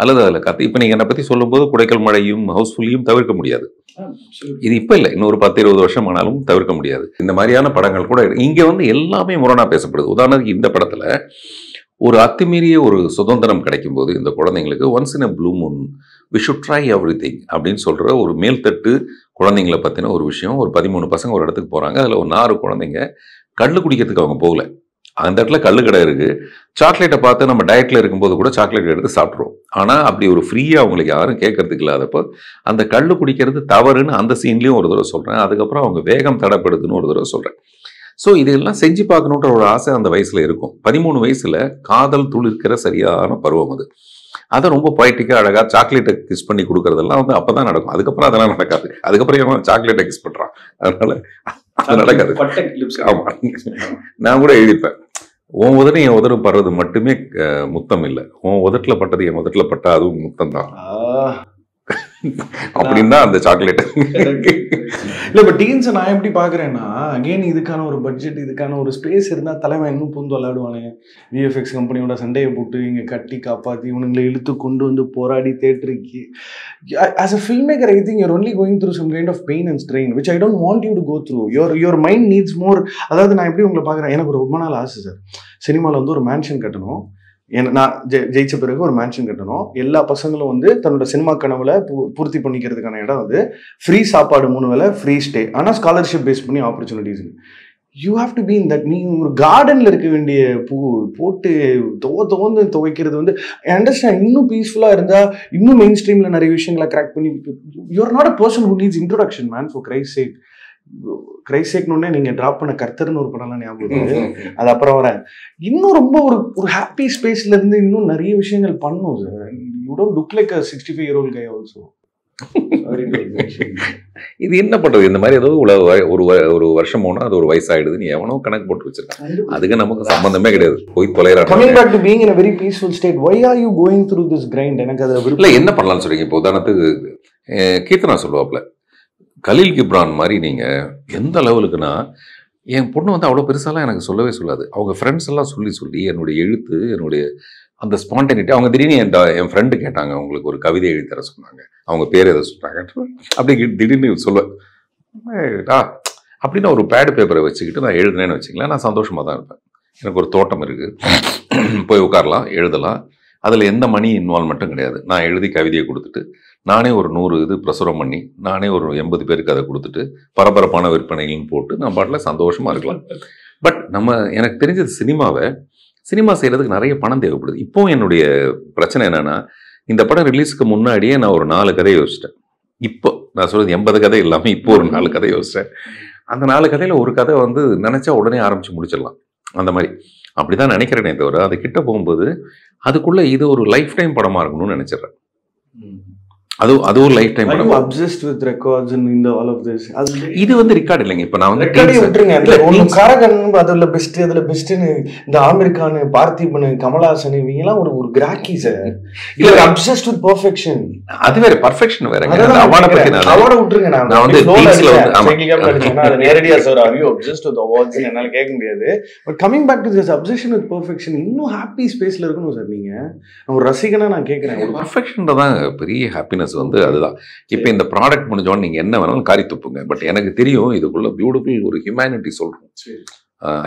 அல்லது அதில் இப்போ நீங்கள் என்னை பற்றி சொல்லும்போது குடைக்கல் மழையும் ஹவுஸ்ஃபுல்லையும் தவிர்க்க முடியாது. இது இப்போ இல்லை, இன்னொரு 10-20 வருஷம் ஆனாலும் தவிர்க்க முடியாது. இந்த மாதிரியான படங்கள் கூட இங்கே வந்து எல்லாமே முரணா பேசப்படுது. உதாரணத்துக்கு இந்த படத்தில் ஒரு அத்துமீறிய ஒரு சுதந்திரம் கிடைக்கும் போது இந்த குழந்தைங்களுக்கு once in a blue moon we should try everything அப்படின்னு சொல்கிற ஒரு மேல்தட்டு குழந்தைங்களை பற்றின ஒரு விஷயம். ஒரு 13 பசங்க ஒரு இடத்துக்கு போகிறாங்க, அதில் ஒரு 4 குழந்தைங்க கல் குடிக்கிறதுக்கு அவங்க போகல. அந்த இடத்துல கல் கடை இருக்குது. சாக்லேட்டை பார்த்து நம்ம டயட்டில் இருக்கும்போது கூட சாக்லேட் எடுத்து சாப்பிட்ருவோம். ஆனால் அப்படி ஒரு ஃப்ரீயாக அவங்களுக்கு யாரும் கேட்கறதுக்கு இல்லாதப்போ அந்த கல் குடிக்கிறது தவறுன்னு அந்த சீன்லேயும் ஒரு தடவை சொல்கிறேன். அதுக்கப்புறம் அவங்க வேகம் தடைப்படுதுன்னு ஒரு தடவை சொல்கிறேன். ஸோ இதெல்லாம் செஞ்சு பார்க்கணுன்ற ஒரு ஆசை அந்த வயசில் இருக்கும். 13 வயசில் காதல் துளிர்க்கிற சரியான பருவம் அது. அதை ரொம்ப பொய்டிக்காக அழகாக சாக்லேட்டை கிஸ் பண்ணி கொடுக்குறதெல்லாம் வந்து அப்போ தான் நடக்கும். அதுக்கப்புறம் அதெல்லாம் நடக்காது. அதுக்கப்புறம் ஏன் சாக்லேட்டை கிஸ் பண்ணுறான், அதனால அது நடக்காது. ஆமாம், நான் கூட எழுதிப்பேன், உன் உதடும் என் உதடும் படுறது மட்டுமே முத்தம் இல்லை, உன் உதட்டில் பட்டது என் உதட்டில் பட்டா அதுவும் முத்தம் தான் அப்படின்னா அந்த சாக்லேட் இல்லை. இப்போ டீன்ஸை நான் எப்படி பார்க்குறேன்னா, அகெயின் இதுக்கான ஒரு பட்ஜெட், இதுக்கான ஒரு ஸ்பேஸ் இருந்தால் தலைமை இன்னும் பூந்து விளையாடுவானுங்க. விஎஃப்எக்ஸ் கம்பெனியோட சண்டையை போட்டு இங்கே கட்டி காப்பாற்றி இவனுங்களை இழுத்து கொண்டு வந்து போராடி தேட்டருக்கு. As a film maker I think you're only going through some kind of pain and strain which I don't want you to go through. Your mind needs more. அதாவது நான் எப்படி உங்களை பார்க்குறேன், எனக்கு ரொம்ப நாள் ஆசை சார், சினிமாவில் வந்து ஒரு மேன்ஷன் கட்டணும். நான் ஜெயிச்ச பிறகு ஒரு மேன்ஷன் கட்டணும். எல்லா பசங்களும் வந்து தன்னோட சினிமா கனவுல பூர்த்தி பண்ணிக்கிறதுக்கான இடம் வந்து ஃப்ரீ சாப்பாடு 3 வேளை, ஃப்ரீ ஸ்டே, ஆனால் ஸ்காலர்ஷிப் பேஸ் பண்ணி opportunities. You have to be in that. நீ ஒரு கார்டனில் இருக்க வேண்டிய பூ போட்டு தோந்து துவைக்கிறது வந்து அண்டர்ஸ்டாண்ட். இன்னும் பீஸ்ஃபுல்லாக இருந்தால் இன்னும் மெயின் ஸ்ட்ரீமில் நிறைய விஷயங்களை கிராக் பண்ணி. You're not a person who needs introduction man, for Christ sake. கிரைசேக்னு நீங்கள் ட்ராப் பண்ண கர்த்தர்னு ஒரு படம்லாம் ஞாபகம், அது அப்புறம் வரேன். இன்னும் ரொம்ப ஒரு ஹாப்பி ஸ்பேஸ்ல இருந்து இன்னும் நிறைய விஷயங்கள் பண்ணும் sir. You don't look like a 65-year-old guy also. இது என்ன பண்றது? இந்த மாதிரி ஏதோ ஒரு வருஷம் போனா அது ஒரு வயசாயிடுது, நீ எவனோ கணக்கு போட்டு வச்சிருக்கான். அதுக்கு நமக்கு சம்பந்தமே கிடையாது. போய் தொலைறாங்க. Coming back to being in a very peaceful state, why are you going through this grind? எனக்கு அது இல்ல என்ன பண்ணலாம்னு சொல்றீங்க? இப்போ உதாரணத்துக்கு கீர்த்தனா சொல்லுவாப்ல, கலீல் கிப்ரான் மாதிரி நீங்க எந்த லெவலுக்குன்னா, என் பொண்ணு வந்து அவ்வளோ பெருசாலாம் எனக்கு சொல்லவே சொல்லாது. அவங்க ஃப்ரெண்ட்ஸ் எல்லாம் சொல்லி என்னுடைய எழுத்து, என்னுடைய அந்த ஸ்பான்டேனிட்டி, அவங்க திடீர்னு என் ஃப்ரெண்டு கேட்டாங்க, உங்களுக்கு ஒரு கவிதை எழுதி தர சொன்னாங்க, அவங்க பேர் எதை சொன்னாங்க, அப்படி திடீர்னு சொல்லுவேன் அப்படின்னு ஒரு பேடு பேப்பரை வச்சுக்கிட்டு நான் எழுதுனேன்னு வச்சுங்களேன், நான் சந்தோஷமாக தான் இருப்பேன். எனக்கு ஒரு தோட்டம் இருக்குது, போய் உட்காரலாம், எழுதலாம், அதில் எந்த மணி இன்வால்மெண்ட்டும் கிடையாது. நான் எழுதி கவிதையை கொடுத்துட்டு நானே ஒரு 100 இது பிரசுரம் பண்ணி நானே ஒரு 80 பேருக்கு அதை கொடுத்துட்டு பரபரப்பான விற்பனைகள்னு போட்டு நான் பாட்டில் சந்தோஷமாக இருக்கலாம். பட் எனக்கு தெரிஞ்சது சினிமா செய்கிறதுக்கு நிறைய பணம் தேவைப்படுது. இப்போ என்னுடைய பிரச்சனை என்னென்னா, இந்த படம் ரிலீஸுக்கு முன்னாடியே நான் ஒரு 4 கதை யோசிச்சிட்டேன். இப்போ நான் சொல்கிறது 80 கதை இல்லாமல் இப்போ ஒரு 4 கதை யோசித்தேன். அந்த 4 கதையில் ஒரு கதை வந்து நினச்சா உடனே ஆரம்பித்து முடிச்சிடலாம். அந்த மாதிரி அப்படி தான் நினைக்கிறேனே தவிர, அது கிட்ட போகும்போது அதுக்குள்ளே இது ஒரு லைஃப் டைம் படமாக இருக்கணும்னு நினச்சிட்றேன். அது ஒரு லைஃப் டைம் படம். obsessed with records and in all of this. இது வந்து ரெக்கார்ட் இல்லைங்க. இப்போ நான் வந்து காரகன் அதுல பெஸ்ட்னு இந்த ஆமீர் கான், பார்த்திபன், கமலஹாசன் இவங்க எல்லாம் ஒரு கிராக்கி சார். இல்ல obsessed with perfection. அது வேற, பர்ஃபெக்ஷன் வேறங்க. அந்த அவார்ட் பத்தி அவார்ட் விட்டுருங்க. நான் வந்து டீம்ஸ்ல வந்து சைக்கிள் அடிச்சேனா அது நேரடியா sir are you obsessed with awards ன்னு என்னால கேட்க முடியாது. But coming back to this obsession with perfection, இன்னும் ஹாப்பி ஸ்பேஸ்ல இருக்கணும் சார். நீங்க ஒரு ரசிகனா நான் கேக்குறேன், ஒரு பர்ஃபெக்ஷன் தான் பெரிய ஹாப்பினஸ் வந்து அதுதான். இப்போ இந்த ப்ராடக்ட் முடிஞ்சோன்னு நீங்கள் என்ன வேணாலும் காரி துப்புங்க. பட் எனக்கு தெரியும் இதுக்குள்ள பியூட்டிஃபுல் ஒரு ஹியூமனிட்டி சொல்கிறோம்.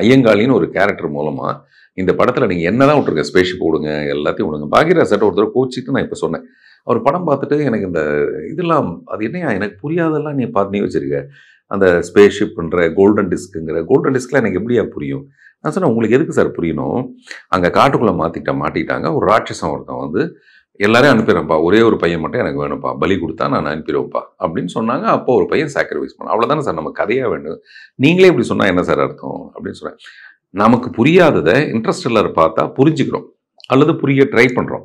ஐயங்காளின்னு ஒரு கேரக்டர் மூலமாக இந்த படத்தில் நீங்கள் என்ன தான் விட்டுருங்க, ஸ்பேஸ்ஷிப் விடுங்க, எல்லாத்தையும் விடுங்க. பாக்யராஜ் சார் ஒருத்தர் கோச்சிட்டு நான் இப்போ சொன்னேன். அவர் படம் பார்த்துட்டு எனக்கு இந்த இதெல்லாம் அது என்னையா எனக்கு புரியாதெல்லாம் நீ வச்சிருக்க, அந்த ஸ்பேஸ்ஷிப்ன்ற கோல்டன் டிஸ்க்லாம் எனக்கு எப்படியா புரியும்? நான் சொன்னேன், உங்களுக்கு எதுக்கு சார் புரியணும்? அங்கே காட்டுக்குள்ளே மாட்டிட்டாங்க. ஒரு ராட்சசம் ஒருத்தன் வந்து எல்லாரையும் அனுப்பிடுறேன்ப்பா, ஒரே ஒரு பையன் மட்டும் எனக்கு வேணும்ப்பா, பலி கொடுத்தா நான் அனுப்பிடுவேன்ப்பா அப்படின்னு சொன்னாங்க. அப்போ ஒரு பையன் சாக்ரிஃபைஸ் பண்ண, அவ்வளோதானே சார் நம்ம கதையாக வேண்டும். நீங்களே இப்படி சொன்னால் என்ன சார் அர்த்தம் அப்படின்னு சொன்னேன். நமக்கு புரியாததை இன்ட்ரெஸ்ட் பார்த்தா புரிஞ்சுக்கிறோம் அல்லது புரிய ட்ரை பண்ணுறோம்.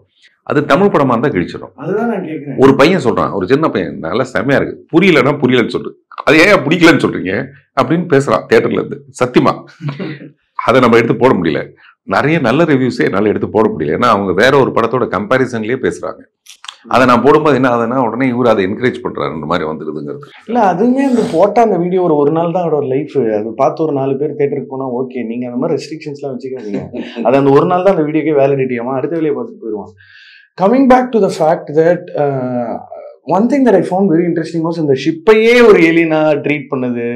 அது தமிழ் படமாக இருந்தால் கிழிச்சிடும். ஒரு பையன் சொல்கிறான், ஒரு சின்ன பையன், நல்லா செம்மையாக இருக்குது, புரியலன்னு சொல்லிட்டு, அது ஏன் பிடிக்கலன்னு சொல்கிறீங்க அப்படின்னு பேசுகிறான் தியேட்டர்ல இருந்து. சத்தியமா அதை நம்ம எடுத்து போட முடியல. நிறைய நல்ல ரிவ்யூஸே என்னால் எடுத்து போட முடியல. ஏன்னா அவங்க வேற ஒரு படத்தோட கம்பேரிசன்லேயே பேசுகிறாங்க. அதை நான் போடும்போது என்ன ஆகுதுன்னா, உடனே இவர் அதை என்கரேஜ் பண்ணுறாருன்ற மாதிரி வந்துடுதுங்கிறது. இல்லை, அதுவுமே அந்த போட்டால் அந்த வீடியோ ஒரு நாள் தான் அவரோட லைஃப். அது பார்த்து ஒரு 4 பேர் தேட்டருக்கு போனால் ஓகே, நீங்கள் அந்த மாதிரி ரெஸ்ட்ரிக்ஷன்ஸ்லாம் வச்சுக்காதீங்க. அது அந்த ஒரு நாள் தான் அந்த வீடியோக்கே வேலிடிட்டி ஆகும், அடுத்த வேலையை பார்த்துட்டு போயிடுவான். Coming back to the fact that one thing that I found very interesting was இந்த ஷிப்பையே ஒரு ஏலியனா ட்ரீட் பண்ணது.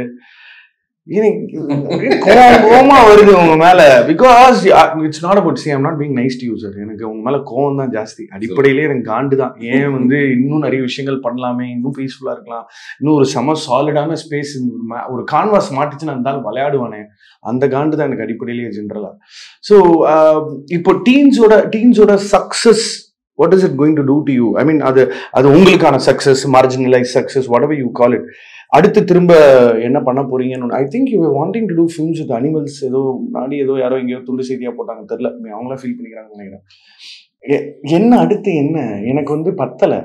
கோவமா வருது உங்க மேல. Because it's not about I'm not being nice to you sir. எனக்கு உங்க மேல கோவம் தான் ஜாஸ்தி. அடிப்படையிலே எனக்கு காண்டு தான். ஏன் வந்து இன்னும் நிறைய விஷயங்கள் பண்ணலாமே, இன்னும் பீஸ்ஃபுல்லா இருக்கலாம், இன்னும் ஒரு செம சாலிடான ஸ்பேஸ், ஒரு கான்வாஸ் மாட்டுச்சுன்னு இருந்தாலும் விளையாடுவானே, அந்த காண்டு தான் எனக்கு அடிப்படையிலேயே ஜென்ரலா. ஸோ இப்போ டீன்ஸோட success, what is it going to do to you? I mean, அது உங்களுக்கான success, marginalise success, whatever you call it, அடுத்து திரும்ப என்ன பண்ண போறீங்கன்னு. I think you wanting to do films with animals. ஏதோ நாடி யாரோ எங்கேயோ துண்டு செய்தியா போட்டாங்க, தெரியல, அவங்களா ஃபீல் பண்ணிக்கிறாங்கன்னு நினைக்கிறேன். என்ன அடுத்து என்ன? எனக்கு வந்து பத்தலை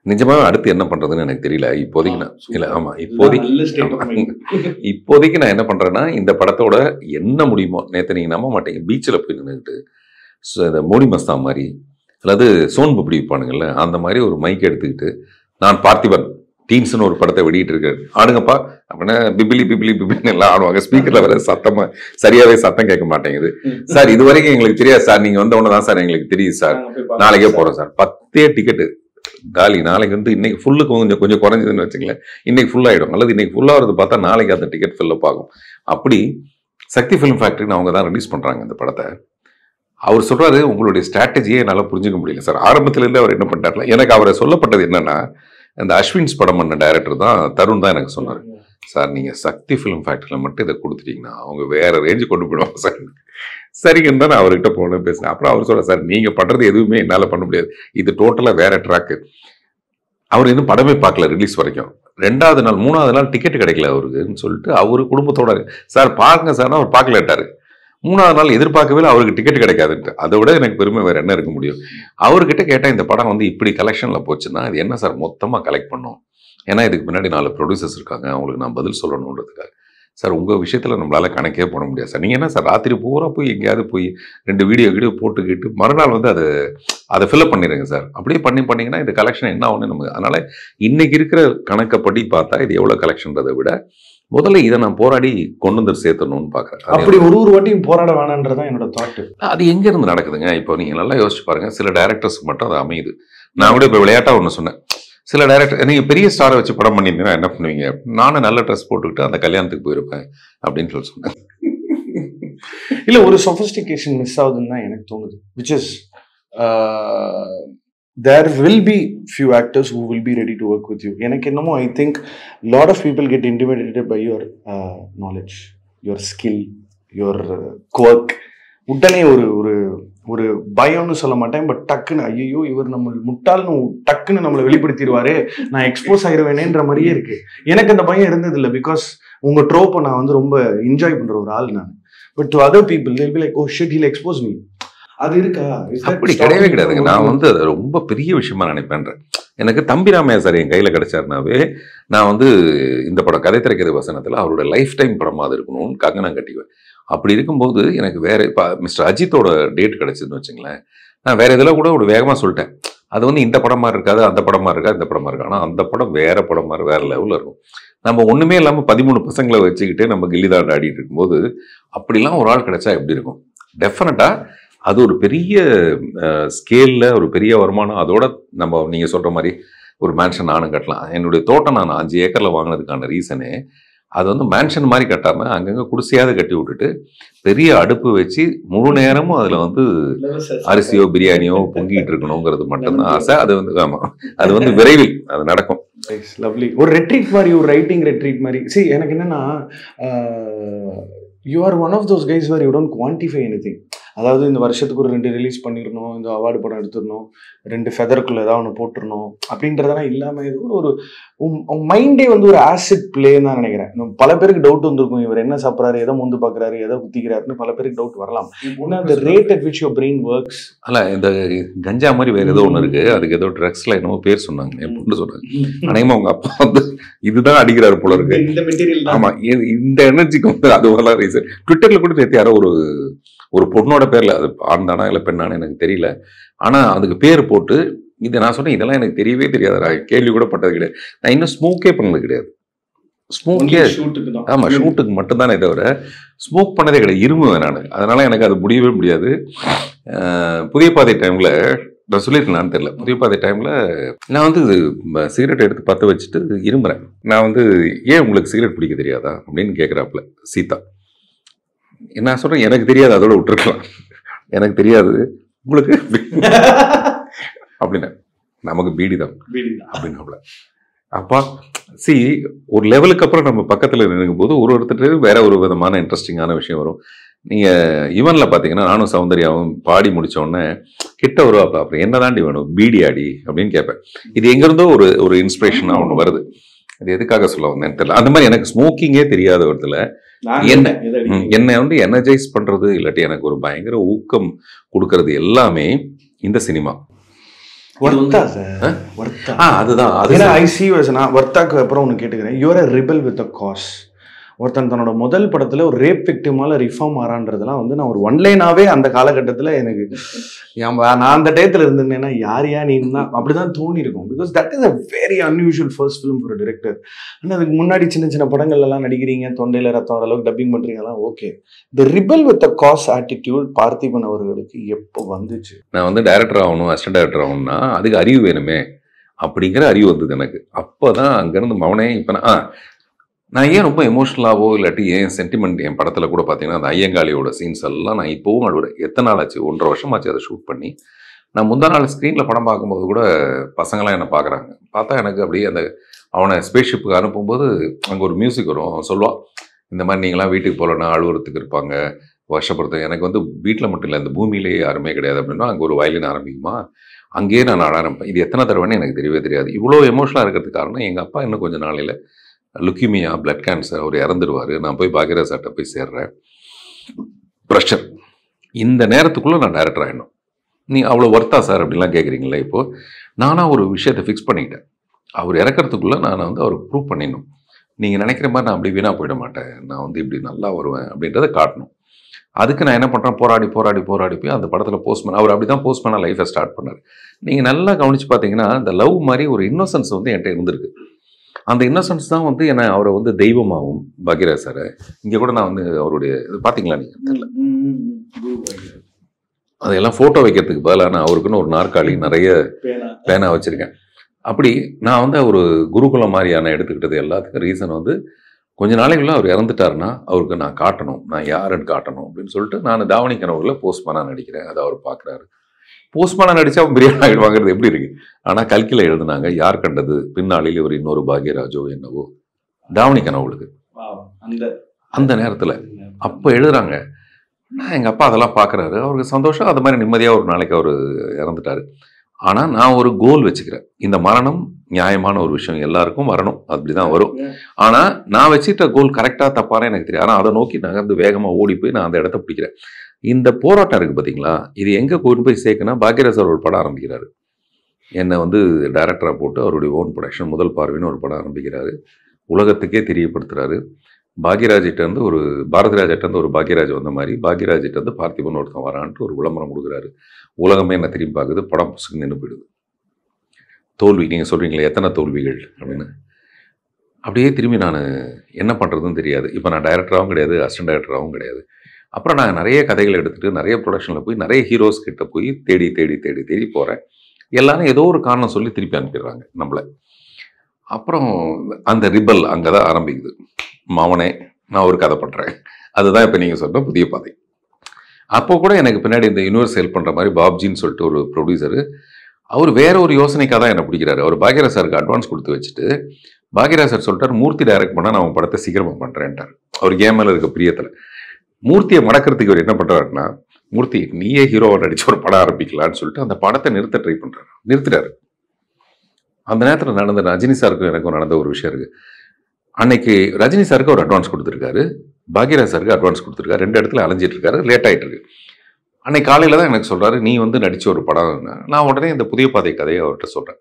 நிஜமாவே. அடுத்து என்ன பண்றதுன்னு எனக்கு தெரியல இப்போதைக்கு. நான் இல்லை, ஆமா, இப்போதைக்கு நான் என்ன பண்றேன்னா, இந்த படத்தோட என்ன முடியுமோ, நேற்று நீங்க நம்ப மாட்டீங்க, பீச்சில் போய் நின்றுக்கிட்டு இந்த மோடி மஸ்தா மாதிரி அல்லது சோன் பப்படி வைப்பானுங்கள்ல, அந்த மாதிரி ஒரு மைக் எடுத்துக்கிட்டு, நான் பார்த்திபன் டீம்ஸ்னு ஒரு படத்தை வெளியிட்டு இருக்கேன், ஆடுங்கப்பா அப்படின்னா பிபிலின்னு எல்லாம் ஆடுவாங்க. ஸ்பீக்கர்ல வர சத்தமா சரியாவே சத்தம் கேட்க மாட்டேங்குது சார். இது வரைக்கும் எங்களுக்கு தெரியாது சார், நீங்க வந்த உடனே தான் சார் எங்களுக்கு தெரியுது சார், நாளைக்கே போறோம் சார். 10 டிக்கெட்டு காலி. நாளைக்கு வந்து இன்னைக்கு ஃபுல்லுக்கு கொஞ்சம் குறைஞ்சதுன்னு வச்சுங்களேன், இன்னைக்கு ஃபுல் ஆகிடும். அல்லது இன்னைக்கு ஃபுல்லாகிறது பார்த்தா நாளைக்கு அந்த டிக்கெட் ஃபில்லப் ஆகும். அப்படி சக்தி ஃபிலிம் ஃபேக்டரின்னு அவங்க தான் ரிலீஸ் பண்ணுறாங்க இந்த படத்தை. அவர் சொல்றாரு, உங்களுடைய ஸ்ட்ராட்டஜியே என்னால் புரிஞ்சுக்க முடியல சார். ஆரம்பத்திலேருந்து அவர் என்ன பண்ணிட்டார்ல, எனக்கு அவரை சொல்லப்பட்டது என்னன்னா, இந்த அஸ்வின்ஸ் படம் பண்ண டைரக்டர் தான் தருண் தான் எனக்கு சொன்னார், சார் நீங்கள் சக்தி ஃபிலிம் ஃபேக்டரியில் மட்டும் இதை கொடுத்துட்டீங்கன்னா அவங்க வேற ரேஞ்சு கொண்டு போயிடுவாங்க சார். சரிங்கன்னு தான் நான் அவர்கிட்ட போனேன் பேசினேன். அப்புறம் அவர் சொல்ற, சார் நீங்கள் பண்ணுறது எதுவுமே என்னால் பண்ண முடியாது, இது டோட்டலாக வேற ட்ராக்கு. அவர் இன்னும் படமே பார்க்கல ரிலீஸ் வரைக்கும். 2வது நாள் 3வது நாள் டிக்கெட் கிடைக்கல அவருக்குன்னு சொல்லிட்டு அவரு குடும்பத்தோட, சார் பாருங்க சார்னா அவர் பார்க்கலட்டாரு. 3வது நாள் எதிர்பார்க்கவே இல்லை அவருக்கு டிக்கெட் கிடைக்காதுன்ட்டு. அதை விட எனக்கு பெருமை வேறு என்ன இருக்க முடியும். அவர்கிட்ட கேட்டால் இந்த படம் வந்து இப்படி கலெக்ஷனில் போச்சுன்னா இது என்ன சார் மொத்தமாக கலெக்ட் பண்ணோம், ஏன்னா இதுக்கு முன்னாடி 4 ப்ரொடியூசர்ஸ் இருக்காங்க, அவங்களுக்கு நான் பதில் சொல்லணுன்றதுக்காக. சார் உங்கள் விஷயத்தில் நம்மளால் கணக்கே போட முடியாது சார். நீங்கள் என்ன சார் ராத்திரி பூரா போய் எங்கேயாவது போய் 2 வீடியோ போட்டுக்கிட்டு மறுநாள் வந்து அதை ஃபில்அப் பண்ணிடுங்க சார். அப்படியே பண்ணிங்கன்னா இந்த கலெக்ஷன் என்ன ஆகும்னு நமக்கு. அதனால் இன்றைக்கி இருக்கிற கணக்கைப்படி பார்த்தா இது எவ்வளோ கலெக்ஷன்றதை விட முதல்ல இதை நான் போராடி கொண்டு வந்து சேர்த்தணும்னு பார்க்குறேன். அப்படி ஒரு வாட்டியும் போராட வேணான்றதான் என்னோட தாட்டு. அது எங்கேருந்து நடக்குதுங்க? இப்போ நீங்கள் நல்லா யோசிச்சு பாருங்கள், சில டைரக்டர்ஸ்க்கு மட்டும் அது அமையுது. நான் கூட இப்போ விளையாட்டாக ஒன்று சொன்னேன், சில டைரக்டர் நீங்கள் பெரிய ஸ்டாரை வச்சு படம் பண்ணியிருந்தீங்கன்னா என்ன பண்ணுவீங்க, நானும் நல்ல ட்ரெஸ் போட்டுக்கிட்டு அந்த கல்யாணத்துக்கு போயிருப்பேன் அப்படின்னு சொல்லி சொன்னேன். இல்லை, ஒரு சொஃபிஸ்டிகேஷன் மிஸ் ஆகுதுன்னு தான் எனக்கு தோணுது. Which is there will be few actors who will be ready to work with you. எனக்கு என்னமோ I think lot of people get intimidated by your knowledge, your skill, your quirk. உடனே ஒரு பயம்னு சொல்ல மாட்டேன், பட் டக்குன்னு ஐயோ இவர் நம்ம முட்டாள்னு டக்குன்னு நம்மளை வெளிப்படுத்திடுவாரு, நான் எக்ஸ்போஸ் ஆயிடுவேனேன்ற மாதிரியே இருக்கு. எனக்கு அந்த பயம் இருந்தது இல்லை, பிகாஸ் உங்க ட்ரோப்பை நான் வந்து ரொம்ப என்ஜாய் பண்ற ஒரு ஆள் நான். But to other people they'll be like, oh shit, he'll expose me. அது இருக்கா? அப்படி கிடையவே கிடையாதுங்க. நான் வந்து அதை ரொம்ப பெரிய விஷயமா நினைப்பேன்றேன். எனக்கு தம்பி ராமையா சார் என் கையில் கிடைச்சாருனாவே நான் வந்து இந்த படம் கதை திரைக்கதை வசனத்தில் அவரோட லைஃப் டைம் படமாக அது இருக்கணும்னு கங்கணம் கட்டிக்குவேன். அப்படி இருக்கும்போது எனக்கு வேற இப்போ மிஸ்டர் அஜித்தோட டேட் கிடைச்சதுன்னு வச்சுங்களேன், நான் வேற இதில் கூட ஒரு வேகமாக சொல்லிட்டேன், அது வந்து இந்த படமாக இருக்காது, அந்த படமாக இருக்கா, இந்த படமாக இருக்கா. ஆனால் அந்த படம் வேற படம் மாதிரி வேற லெவலில் இருக்கும். நம்ம ஒன்றுமே இல்லாமல் 13 பசங்களை வச்சுக்கிட்டு நம்ம கில்லிதாண்டு ஆடிட்டு இருக்கும்போது அப்படிலாம் ஒரு ஆள் கிடைச்சா எப்படி இருக்கும்? டெஃபினட்டாக அது ஒரு பெரிய ஸ்கேலில் ஒரு பெரிய வருமானம். அதோட நம்ம நீங்கள் சொல்கிற மாதிரி ஒரு மேன்ஷன் நானும் கட்டலாம். என்னுடைய தோட்டம் நான் 5 ஏக்கரில் வாங்கினதுக்கான ரீசனே அது வந்து மேன்ஷன் மாதிரி கட்டாமல் அங்கங்கே குடிசையாவது கட்டி விட்டுட்டு பெரிய அடுப்பு வச்சு முழு நேரமும் அதில் வந்து அரிசியோ பிரியாணியோ பொங்கிட்டு இருக்கணுங்கிறது மட்டும்தான் ஆசை. அது வந்து ஆமாம், அது வந்து விரைவில் அது நடக்கும். லவ்லி. ஒரு ரெட்ரீட் மாதிரி, ஒரு ரைட்டிங் ரெட்ரீட் மாதிரி. சரி, எனக்கு என்னன்னா you are one of those guys where you don't quantify anything. அதாவது இந்த வருஷத்துக்கு ஒரு 2 ரிலீஸ் பண்ணிடணும், இந்த அவார்டு படம் எடுத்துடணும், 2 ஃபெதருக்குள்ள ஏதாவது ஒன்று போட்டுடணும் அப்படின்றதெல்லாம் இல்லாமல் இது ஒரு மைண்டே வந்து ஒரு ஆசிட் பிளேன்னு தான் நினைக்கிறேன். பல பேருக்கு டவுட் வந்துருக்கும், இவர் என்ன சாப்பிட்றாரு, எதை முந்து பார்க்குறாரு, எதை குத்திக்கிறாருன்னு பல பேருக்கு டவுட் வரலாம். அந்த rate at which your brain works. அல்ல, இந்த கஞ்சா மாதிரி வேறு ஏதோ ஒன்று இருக்குது, அதுக்கு ஏதோ ட்ரக்ஸில் என்னமோ பேர் சொன்னாங்க, என் பொண்ணு சொன்னாங்க. அனைமா அவங்க அப்பா வந்து இதுதான் அடிக்கிறாரு போல இருக்கு. இந்த மெட்டீரியல். ஆமாம், இந்த எனர்ஜிக்கு வந்து அது வரலாம் ரீசன். ட்விட்டரில் கூட நேற்று யாரோ ஒரு பொண்ணோட பேரில், அது ஆண் தானா இல்லை பெண்ணானு எனக்கு தெரியல, ஆனால் அதுக்கு பேர் போட்டு இதை நான் சொன்னேன், இதெல்லாம் எனக்கு தெரியவே தெரியாது, கேள்வி கூட பட்டது கிடையாது. நான் இன்னும் ஸ்மோக்கே பண்ணது கிடையாது. ஸ்மோக்கே ஆமாம் ஷூட்டுக்கு மட்டும்தானே தவிர ஸ்மோக் பண்ணதே கிடையாது. இருமுவேன் நான், அதனால எனக்கு அது முடியவே முடியாது. புதிய பாதை டைமில் நான் சொல்லியிருக்கேன் தெரியல, புதிய பாதை டைமில் நான் வந்து சிகரெட் எடுத்து பற்ற வச்சுட்டு இருமுறேன். நான் வந்து ஏன் உங்களுக்கு சிகரெட் பிடிக்க தெரியாதா அப்படின்னு கேட்குறாப்புல சீதா. நான் சொல்கிறேன் எனக்கு தெரியாது, அதோட விட்டுருக்கலாம், எனக்கு தெரியாது உங்களுக்கு அப்படின்னா நமக்கு பீடி தான் அப்படின்னாப்புல. அப்பா சி ஒரு லெவலுக்கு அப்புறம் நம்ம பக்கத்தில் நிற்கும் போது ஒருத்தர் வேற ஒரு விதமான இன்ட்ரெஸ்டிங்கான விஷயம் வரும். நீங்கள் ஈவனில் பார்த்தீங்கன்னா நானும் சௌந்தர்யாவும் பாடி முடித்தோடனே கிட்ட வருவாப்பா, அப்புறம் என்ன தாண்டி வேணும், பீடி ஆடி அப்படின்னு கேட்பேன். இது எங்கேருந்தோ ஒரு இன்ஸ்பிரேஷனாக ஒன்று வருது. அது எதுக்காக சொல்ல வந்தேன்னு தெரியல. அந்த மாதிரி எனக்கு ஸ்மோக்கிங்கே தெரியாத ஒருத்தர் என்னை வந்து எனர்ஜைஸ் பண்றது இல்லாட்டி எனக்கு ஒரு பயங்கர ஊக்கம் கொடுக்கறது எல்லாமே இந்த சினிமா. அதுதான் வர்த்தாக்கு அப்புறம் ஒன்று கேட்டுக்கிறேன். You're a rebel with a cause. ஒருத்தன் தன்னோட முதல் படத்தில் ஒரு ரேப் விக்டிமால ரிஃபார்ம் ஆறான்றதுலாம் வந்து நான் ஒரு ஒன்லைனாவே அந்த காலகட்டத்தில் எனக்கு நான் அந்த டயத்தில் இருந்தேன்னா யார் நீன்னா அப்படிதான் தோணி இருக்கும். Because that is a very unusual first film for director. ஆனால் அதுக்கு முன்னாடி சின்ன சின்ன படங்கள்லாம் நடிக்கிறீங்க, தொண்டையில் ரத்தம் வர அளவுக்கு டப்பிங் பண்ணுறீங்கலாம் okay. The rebel with a cause attitude Parthiban அவர்களுக்கு எப்போ வந்துச்சு? நான் வந்து டைரக்டர் ஆகணும், அசிஸ்டன்ட் டைரக்டர் ஆகணும்னா அதுக்கு அறிவு வேணுமே அப்படிங்கிற அறிவு வந்தது எனக்கு. அப்போ தான் அங்கேருந்து மவனே இப்போ நான் ஏன் ரொம்ப எமோஷ்னலாகவோ இல்லாட்டி ஏன் சென்டிமெண்ட் என் படத்தில் கூட பார்த்தீங்கன்னா அந்த ஐயங்காளியோட சீன்ஸ் எல்லாம் நான் இப்போவும் அழுவுறேன். எத்தனை நாள் ஆச்சு, 1.5 வருஷமாச்சு அதை ஷூட் பண்ணி. நான் முந்தா நாள் ஸ்க்ரீனில் படம் பார்க்கும்போது கூட பசங்களாம் என்னை பார்க்குறாங்க. பார்த்தா எனக்கு அப்படியே அந்த அவனை ஸ்பேஸ்ஷிப்புக்கு அனுப்பும்போது அங்கே ஒரு மியூசிக் வரும். அவன் சொல்லுவான், இந்த மாதிரி நீங்களாம் வீட்டுக்கு போகலன்னா அழுவுறதுக்கு இருப்பாங்க, வருஷப்படுத்து. எனக்கு வந்து வீட்டில் மட்டும் இல்லை, இந்த பூமியிலேயே யாருமே கிடையாது அப்படின்னா அங்கே ஒரு வயலின் ஆரம்பிக்குமா, அங்கேயே நான் ஆரம்பிப்பேன். இது எத்தனை தடவைன்னு எனக்கு தெரியவே தெரியாது. இவ்வளோ எமோஷனலாக இருக்கிறதுக்கு காரணம் எங்கள் அப்பா இன்னும் கொஞ்சம் நாளையில் லுக்கிமியா, பிளட் கேன்சர், அவர் இறந்துடுவார். நான் போய் பாக்யராஜ் சார்ட்ட போய் சேர்றேன். ப்ரெஷர். இந்த நேரத்துக்குள்ளே நான் டைரக்டர் ஆகிடணும். நீ அவ்வளோ ஒர்த்தா சார் அப்படின்லாம் கேட்குறீங்களே. இப்போது நானாக ஒரு விஷயத்தை ஃபிக்ஸ் பண்ணிக்கிட்டேன். அவர் இறக்கிறதுக்குள்ளே நான் வந்து அவருக்கு ப்ரூவ் பண்ணிடணும். நீங்கள் நினைக்கிற மாதிரி நான் அப்படி வீணாக போயிட மாட்டேன், நான் வந்து இப்படி நல்லா வருவேன் அப்படின்றத காட்டணும். அதுக்கு நான் என்ன பண்ணுறேன், போராடி போய் அந்த படத்தில் போஸ்ட்மேன், அவர் அப்படி தான் போஸ்ட்மேனாக லைஃப்பை ஸ்டார்ட் பண்ணார். நீங்கள் நல்லா கவனித்து பார்த்தீங்கன்னா இந்த லவ் மாதிரி ஒரு இன்னோசன்ஸ் வந்து என்கிட்ட இருந்திருக்கு. அந்த இன்னோசன்ஸ் தான் வந்து என்னை அவரை வந்து தெய்வமாகவும் பாக்யராஜ் சார் இங்கே கூட நான் வந்து அவருடைய இது பார்த்தீங்களா நீங்கள் தெரியல, அதையெல்லாம் ஃபோட்டோ வைக்கிறதுக்கு பதிலாக நான் அவருக்குன்னு ஒரு நாற்காலி நிறைய பேனா வச்சுருக்கேன். அப்படி நான் வந்து ஒரு குருகுலம் மாதிரியான எடுத்துக்கிட்டது எல்லாத்துக்கும் ரீசன் வந்து கொஞ்ச நாளைக்குள்ள அவர் இறந்துட்டாருன்னா அவருக்கு நான் காட்டணும், நான் யாருன்னு காட்டணும் அப்படின்னு சொல்லிட்டு நான் தாவணி கனவுல போஸ்ட்மேனாக நடிக்கிறேன். அதை அவர் பார்க்குறாரு. போஸ்ட்மேனாக நடித்தா அவர் பிரியாணி ஆகிடுவாங்கிறது எப்படி இருக்கு. ஆனால் கல்கியில் எழுதுனாங்க, யார் கண்டது பின்னாளில் இவர் இன்னொரு பாக்யராஜோ என்னவோ தாவணி கனவுகளுக்கு அந்த நேரத்தில் அப்போ எழுதுறாங்க. நான் எங்கள் அப்பா அதெல்லாம் பார்க்குறாரு, அவருக்கு சந்தோஷம். அது மாதிரி நிம்மதியாக ஒரு நாளைக்கு அவர் இறந்துட்டார். ஆனால் நான் ஒரு கோல் வச்சுக்கிறேன், இந்த மரணம் நியாயமான ஒரு விஷயம், எல்லாருக்கும் வரணும், அப்படி தான் வரும். ஆனால் நான் வச்சுக்கிட்ட கோல் கரெக்டாக தப்பானே எனக்கு தெரியும். ஆனால் அதை நோக்கி நகர்ந்து வேகமாக ஓடி போய் நான் அந்த இடத்த பிடிக்கிறேன். இந்த போராட்டம் இருக்குது பார்த்தீங்களா, இது எங்கே கொண்டு போய் சேர்க்குன்னா பாக்யராஜ் சார் ஒரு படம் ஆரம்பிக்கிறாரு. என்னை வந்து டைரக்டராக போட்டு அவருடைய ஓன் ப்ரொடக்ஷன் முதல் பார்வைன்னு ஒரு படம் ஆரம்பிக்கிறாரு. உலகத்துக்கே தெரியப்படுத்துகிறாரு. பாக்யராஜிட்டேருந்து ஒரு பாரதிராஜிட்டேருந்து ஒரு பாக்யராஜ் வந்த மாதிரி பாக்யராஜிட்டேருந்து பார்த்திபன் ஒருத்தன் வரான்ட்டு ஒரு விளம்பரம் கொடுக்குறாரு. உலகமே என்ன திரும்பி பார்க்குது, படம் புசுக்கு நின்று போயிடுது. தோல்வி, நீங்கள் சொல்கிறீங்களே எத்தனை தோல்விகள் அப்படின்னு. அப்படியே திரும்பி நான் என்ன பண்ணுறதுன்னு தெரியாது. இப்போ நான் டைரக்டராகவும் கிடையாது, அசிஸ்டன்ட் டைரக்டராகவும் கிடையாது. அப்புறம் நான் நிறைய கதைகளை எடுத்துகிட்டு நிறைய ப்ரொடக்ஷனில் போய் நிறைய ஹீரோஸ் கிட்ட போய் தேடி போகிறேன். எல்லாரும் ஏதோ ஒரு காரணம் சொல்லி திருப்பி அனுப்பிடுறாங்க நம்மளை. அப்புறம் அந்த ரிபல் அங்கே தான் ஆரம்பிக்குது. மாவனே நான் ஒரு கதை பண்ணுறேன், அதுதான் இப்போ நீங்கள் சொன்ன புதிய பாதை. அப்போ கூட எனக்கு பின்னாடி இந்த யூனிவர்ஸ் ஹெல்ப் பண்ணுற மாதிரி பாப்ஜின்னு சொல்லிட்டு ஒரு ப்ரொடியூசரு, அவர் வேற ஒரு யோசனைக்காக தான் என்னை பிடிக்கிறாரு. அவர் பாக்யராஜ் சாருக்கு அட்வான்ஸ் கொடுத்து வச்சுட்டு பாக்யராஜ் சார் சொல்லிட்டார், மூர்த்தி டைரக்ட் பண்ணால் நான் அவன் படத்தை சீக்கிரமாக பண்ணுறேன்ட்டார். அவர் கேம் மேலே இருக்க பிரியத்தில் மூர்த்தியை மடக்கிறதுக்கு அவர் என்ன பண்ணுறாருன்னா, மூர்த்தி நீயே ஹீரோவை நடிச்சு ஒரு படம் ஆரம்பிக்கலான்னு சொல்லிட்டு அந்த படத்தை நிறுத்த ட்ரை பண்ணுறாரு. நிறுத்திட்டாரு. அந்த நேரத்தில் நடந்த ரஜினி சாருக்கும் எனக்கும் நடந்த ஒரு விஷயம் இருக்குது. அன்னைக்கு ரஜினி சாருக்கு ஒரு அட்வான்ஸ் கொடுத்துருக்காரு, பாக்யராஜ் சாருக்கு அட்வான்ஸ் கொடுத்துருக்காரு. 2 இடத்துல அலைஞ்சிட்டு இருக்காரு, லேட் ஆகிட்டு இருக்கு. அன்னைக்கு காலையில் தான் எனக்கு சொல்கிறாரு, நீ வந்து நடித்த ஒரு படம். நான் உடனே இந்த புதிய பாதை கதையை அவர்கிட்ட சொல்கிறேன்.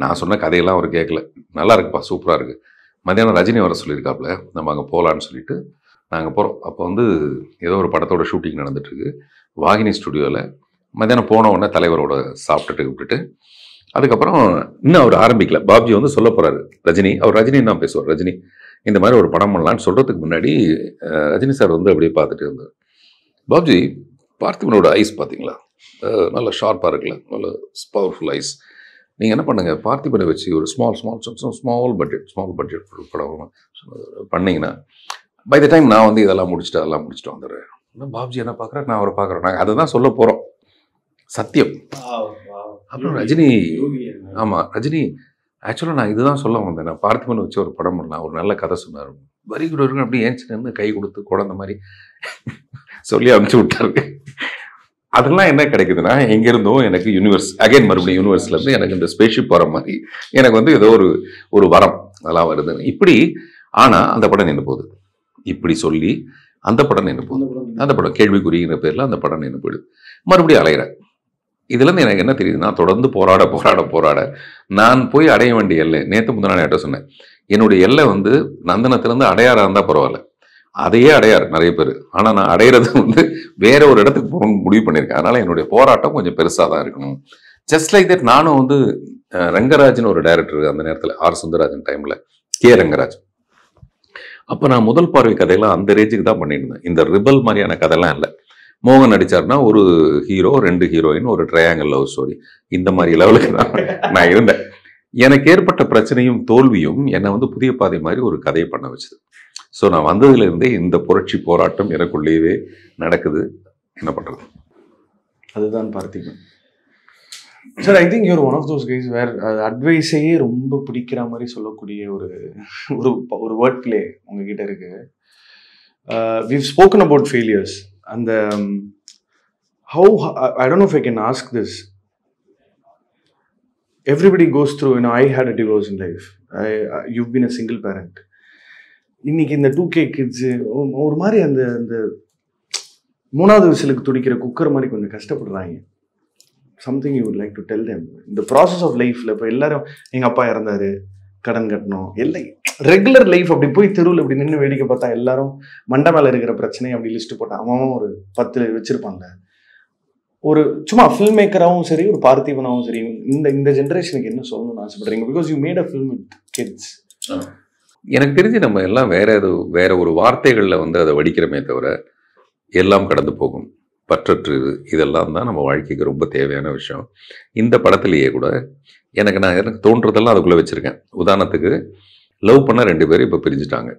நான் சொன்ன கதையெல்லாம் அவர் கேட்கல. நல்லா இருக்குப்பா, சூப்பராக இருக்குது. மத்தியானம் ரஜினி வர சொல்லியிருக்காப்புல, நம்ம அங்கே போகலான்னு சொல்லிட்டு நாங்கள் போகிறோம். அப்போ வந்து ஏதோ ஒரு படத்தோட ஷூட்டிங் நடந்துட்டுருக்கு வாகினி ஸ்டுடியோவில். மத்தியானம் போன உடனே தலைவரோட சாப்பிட்டுட்டு விட்டுட்டு அதுக்கப்புறம் இன்னும் அவர் ஆரம்பிக்கல. பாப்ஜி வந்து சொல்ல போகிறாரு ரஜினி, அவர் ரஜினி தான் பேசுவார். ரஜினி இந்த மாதிரி ஒரு படம் பண்ணலான்னு சொல்கிறதுக்கு முன்னாடி ரஜினி சார் வந்து அப்படியே பார்த்துட்டு இருந்தார். பாப்ஜி, பார்த்திபனோட ஐஸ் பார்த்தீங்களா, நல்ல ஷார்ப்பாக இருக்குல்ல, நல்ல பவர்ஃபுல் ஐஸ். நீங்கள் என்ன பண்ணுங்கள், பார்த்திபனை வச்சு ஒரு ஸ்மால் பட்ஜெட் ஒரு படம் பண்ணிங்கன்னா பை த டைம் நான் வந்து இதெல்லாம் முடிச்சுட்டு வந்துடுறேன். பாப்ஜி என்ன பார்க்குறேன், நான் அவரை பார்க்குறேன். நாங்கள் அதை தான் சொல்ல போகிறோம், சத்தியம். அப்புறம் ரஜினி, ஆமாம் ரஜினி, ஆக்சுவலாக நான் இதுதான் சொல்ல வந்தேன், நான் பார்த்திபனை வச்சு ஒரு படம் பண்ணலாம், ஒரு நல்ல கதை சொன்னார், வெரி குட் இருக்கு. அப்படி ஏன்ச்சிட்டு கை கொடுத்து குழந்த மாதிரி சொல்லி அனுப்பிச்சு விட்டாரு. அதெல்லாம் என்ன கிடைக்குதுன்னா, எங்கேருந்தோ எனக்கு யூனிவர்ஸ் அகைன் மறுபடியும் யூனிவர்ஸ்லேருந்து எனக்கு இந்த ஸ்பேஸ்ஷிப் வர மாதிரி எனக்கு வந்து ஏதோ ஒரு வரம் அதெல்லாம் வருது இப்படி. ஆனால் அந்த படம் நின்று போகுது. இப்படி சொல்லி அந்த படம் நின்று போகுது. அந்த படம் கேள்விக்குறிங்கிற பேரில் அந்த படம் நின்று போயிடுது. மறுபடியும் அலையிறேன். இதுலேருந்து எனக்கு என்ன தெரியுதுன்னா, தொடர்ந்து போராட நான் போய் அடைய வேண்டிய எல்லை, நேற்று முந்தின நாள் சொன்னேன், என்னுடைய எல்லை வந்து நந்தனத்திலேருந்து அடையாறாக இருந்தால் பரவாயில்ல, அதையே அடையாறு நிறைய பேர். ஆனால் நான் அடையிறது வந்து வேற ஒரு இடத்துக்கு போகணும்னு முடிவு பண்ணியிருக்கேன். அதனால் என்னுடைய போராட்டம் கொஞ்சம் பெருசாக தான் இருக்கணும். ஜஸ்ட் லைக் தட் நானும் வந்து ரங்கராஜன் ஒரு டைரக்டர் அந்த நேரத்தில், ஆர் சுந்தரராஜன் டைமில் கே ரங்கராஜ். அப்போ நான் முதல் பார்வை கதையெல்லாம் அந்த ரேஞ்சுக்கு தான் பண்ணியிருந்தேன். இந்த ரிபல் மாதிரியான கதையெல்லாம் இல்லை. மோகன் நடிச்சார்னா ஒரு ஹீரோ 2 ஹீரோயின், ஒரு ட்ரையாங்கல் லவ் ஸ்டோரி, இந்த மாதிரி லெவலுக்கு தான் நான் இருந்தேன். எனக்கு ஏற்பட்ட பிரச்சனையும் தோல்வியும் என்னை வந்து புதிய பாதை மாதிரி ஒரு கதையை பண்ண வச்சுது. ஸோ நான் வந்ததுலேருந்தே இந்த புரட்சி போராட்டம் எனக்குள்ளேயே நடக்குது. என்ன பண்ணுறது, அதுதான் Parthiban sir. I think you're one of those guys where அட்வைஸையே ரொம்ப பிடிக்கிற மாதிரி சொல்லக்கூடிய ஒரு வேர்ட் பிளே உங்ககிட்ட இருக்கு. we've spoken about failures and how I don't know if I can ask this. Everybody goes through, I had a divorce in life. You've been a single parent. இன்னைக்கு இந்த 2K கிட்ஸ் ஒரு மாதிரி அந்த 3வது விசிலுக்கு துடிக்கிற cooker மாதிரி கொஞ்சம் கஷ்டப்படுறாங்க. Something you would like to tell them இந்த ப்ராசஸ் ஆஃப் லைஃப்ல. இப்போ எல்லாரும் எங்கள் அப்பா இறந்தாரு, கடன் கட்டணும், எல்லாம் ரெகுலர் லைஃப். அப்படி போய் தெருவில் இப்படி நின்று வேடிக்கை பார்த்தா எல்லாரும் மண்டை மேலே இருக்கிற பிரச்சனையை அப்படி லிஸ்ட் போட்டான். அவன் ஒரு 10 வச்சிருப்பாங்க. ஒரு சும்மா ஃபில்ம் மேக்கராகவும் சரி, ஒரு பார்த்திபனாகவும் சரி, இந்த ஜென்ரேஷனுக்கு என்ன சொல்லணும்னு ஆசைப்படுறீங்க? Because you made a film with kids. எனக்கு தெரிஞ்சு நம்ம எல்லாம் வேற ஒரு வார்த்தைகளில் வந்து அதை வடிக்கிறோமே தவிர எல்லாம் கடந்து போகும், பற்றற்று, இதெல்லாம் தான் நம்ம வாழ்க்கைக்கு ரொம்ப தேவையான விஷயம். இந்த படத்திலேயே கூட எனக்கு தோன்றதெல்லாம் அதுக்குள்ளே வச்சுருக்கேன். உதாரணத்துக்கு லவ் பண்ண 2 பேர் இப்போ பிரிஞ்சுட்டாங்க.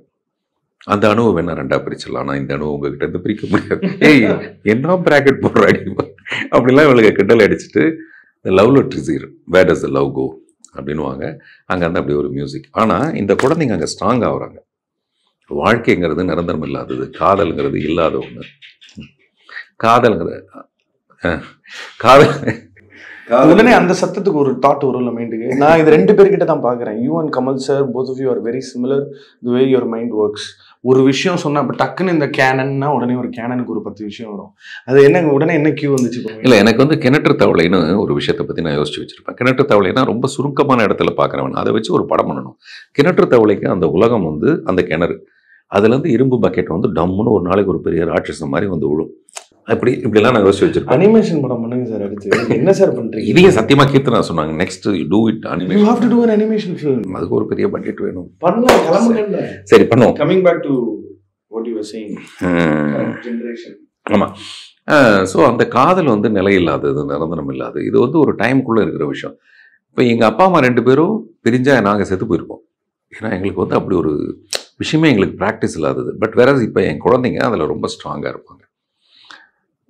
அந்த அணுவை வேணா 2ஆக பிரிச்சிடலாம். ஆனால் இந்த அணுவை உங்ககிட்ட இருந்து பிரிக்க முடியாது. ஏய் என்ன ப்ராக்கெட் போடுறாடி அப்படிலாம் இவளுக்கு கிண்டல் அடிச்சுட்டு love letter where does the love go அப்படின்னுவாங்க. அங்கே வந்து அப்படி ஒரு மியூசிக். ஆனால் இந்த குழந்தைங்க அங்கே ஸ்ட்ராங் ஆகுறாங்க. வாழ்க்கைங்கிறது நிரந்தரம் இல்லாதது, காதல்ங்கிறது இல்லாத ஒன்று. காதல் உடனே அந்த சத்தத்துக்கு ஒரு தாட் வரும்ல மைண்டுக்கு. நான் இது 2 பேர்கிட்ட தான் பார்க்குறேன். You and Kamal sir, both of you are very similar the way your mind works. ஒரு விஷயம் சொன்னால் இப்போ டக்குன்னு இந்த கேனன்னா உடனே ஒரு கேனனுக்கு ஒரு 10 விஷயம் வரும். அது என்ன உடனே என்ன கியூ வந்துச்சு? இல்லை, எனக்கு வந்து கிணற்று தவளைன்னு ஒரு விஷயத்தை பற்றி நான் யோசிச்சு வச்சிருப்பேன். கிணற்று தவளைனா ரொம்ப சுருக்கமான இடத்துல பார்க்குறவன், அதை வச்சு ஒரு படம் பண்ணணும். கிணற்று தவளைக்கு அந்த உலகம் வந்து அந்த கிணறு, அதுலேருந்து இரும்பு பக்கெட் வந்து டம்முன்னு ஒரு நாளைக்கு ஒரு பெரிய ராட்சசம் மாதிரி வந்து விழும். இப்படிலாம் நான் யோசிச்சு வச்சிருக்கேன். அனிமேஷன் படம் பண்ணுங்க சார். அடுத்து என்ன சார் பண்றீங்க? இதையே சத்தியமா கீர்த்தனா சொன்னாங்க, next you to it animation. You have to to an animation film. அதுக்கு ஒரு பெரிய பட்ஜெட் வேணும். பண்ணலாம், கிளம்புங்க. சரி பண்ணுவோம். Coming back to what you were saying, generation. ஆமா. ஸோ அந்த காதல் வந்து நிலையில்லாதது, நிரந்தரம் இல்லாது. இது வந்து ஒரு டைமுக்குள்ளே இருக்கிற விஷயம். இப்போ எங்கள் அப்பா அம்மா 2 பேரும் பிரிஞ்சா நாங்கள் செத்து போயிருப்போம். ஏன்னா எங்களுக்கு வந்து அப்படி ஒரு விஷயமே எங்களுக்கு ப்ராக்டிஸ் இல்லாதது. பட் வேற இப்போ என் குழந்தைங்க அதில் ரொம்ப ஸ்ட்ராங்காக இருப்பாங்க.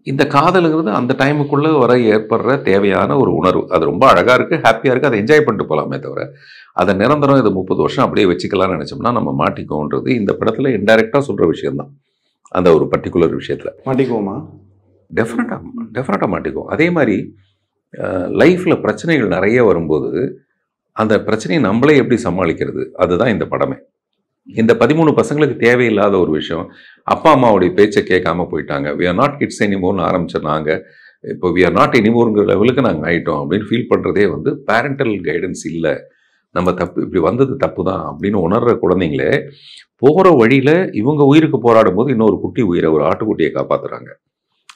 இந்த காதலுங்கிறது அந்த டைமுக்குள்ளே வர ஏற்படுற தேவையான ஒரு உணர்வு. அது ரொம்ப அழகாக இருக்குது, ஹாப்பியாக இருக்குது, அதை என்ஜாய் பண்ணிட்டு போகலாமே தவிர அதை நிரந்தரம் இது 30 வருஷம் அப்படியே வச்சுக்கலாம்னு நினச்சோம்னா நம்ம மாட்டிக்கோன்றது இந்த படத்தில் இன்டைரக்டாக சொல்கிற விஷயம்தான். அந்த ஒரு பர்டிகுலர் விஷயத்தில் மாட்டிக்குவோமா? டெஃபினட்டாக மாட்டிக்குவோம். அதே மாதிரி லைஃப்பில் பிரச்சனைகள் நிறைய வரும்போது அந்த பிரச்சனையை நம்மளே எப்படி சமாளிக்கிறது, அதுதான் இந்த படமே. இந்த 13 பசங்களுக்கு தேவையில்லாத ஒரு விஷயம், அப்பா அம்மாவுடைய பேச்சை கேட்காம போயிட்டாங்க. வி ஆர் நாட் கிட்ஸ் எனிமோர்னு ஆரம்பிச்ச நாங்கள் இப்போ வி ஆர் நாட் எனிமோருங்கிற லெவலுக்கு நாங்கள் ஆகிட்டோம் அப்படின்னு ஃபீல் பண்ணுறதே வந்து பேரண்டல் கைடன்ஸ் இல்லை. நம்ம தப்பு, இப்படி வந்தது தப்பு தான் அப்படின்னு உணர்கிற குழந்தைங்களே போகிற வழியில் இவங்க உயிருக்கு போராடும் போது இன்னொரு குட்டி உயிரை, ஒரு ஆட்டுக்குட்டியை காப்பாற்றுறாங்க.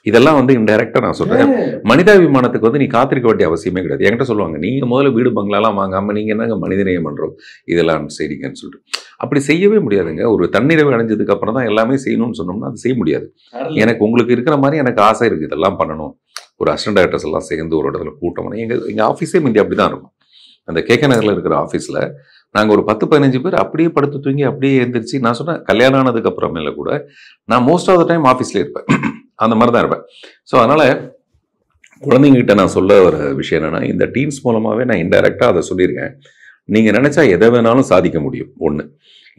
இதெல்லாம் வந்து இன்டைரக்டாக நான் சொல்கிறேன். மனிதாபிமானத்துக்கு வந்து நீ காத்திருக்க வேண்டிய அவசியமே கிடையாது. என்கிட்ட சொல்லுவாங்க, நீங்கள் முதல்ல வீடு பங்களாலாம் வாங்காமல் நீங்கள் என்னங்க மனிதநேயம் பண்ணுறோம் இதெல்லாம் செய்றீங்கன்னு சொல்லிட்டு. அப்படி செய்யவே முடியாதுங்க. ஒரு தன்னிறைவு அடைஞ்சதுக்கு அப்புறம் தான் எல்லாமே செய்யணும்னு சொன்னோம்னா அது செய்ய முடியாது. எனக்கு உங்களுக்கு இருக்கிற மாதிரி எனக்கு ஆசை இருக்குது, இதெல்லாம் பண்ணணும். ஒரு அசிஸ்டன்ட் டைரக்டர்ஸ் எல்லாம் சேர்ந்து ஒரு இடத்துல கூட்டம் பண்ணி எங்கள் ஆஃபீஸே முந்தி அப்படி தான் இருக்கும். அந்த கேகே நகரில் இருக்கிற ஆஃபீஸில் நாங்கள் ஒரு 10-15 பேர் அப்படியே படுத்து தூங்கி அப்படியே எழுந்திரிச்சு, நான் சொன்னேன் கல்யாணம் ஆனதுக்கு அப்புறமேல கூட நான் மோஸ்ட் ஆஃப் த டைம் ஆஃபீஸில் இருப்பேன், அந்த மாதிரி தான் இருப்பேன். ஸோ அதனால் குழந்தைங்ககிட்ட நான் சொல்ல வர விஷயம் என்னென்னா, இந்த டீம்ஸ் மூலமாகவே நான் இன்டைரக்டாக அதை சொல்லியிருக்கேன். நீங்கள் நினச்சா எதை வேணாலும் சாதிக்க முடியும். ஒன்று.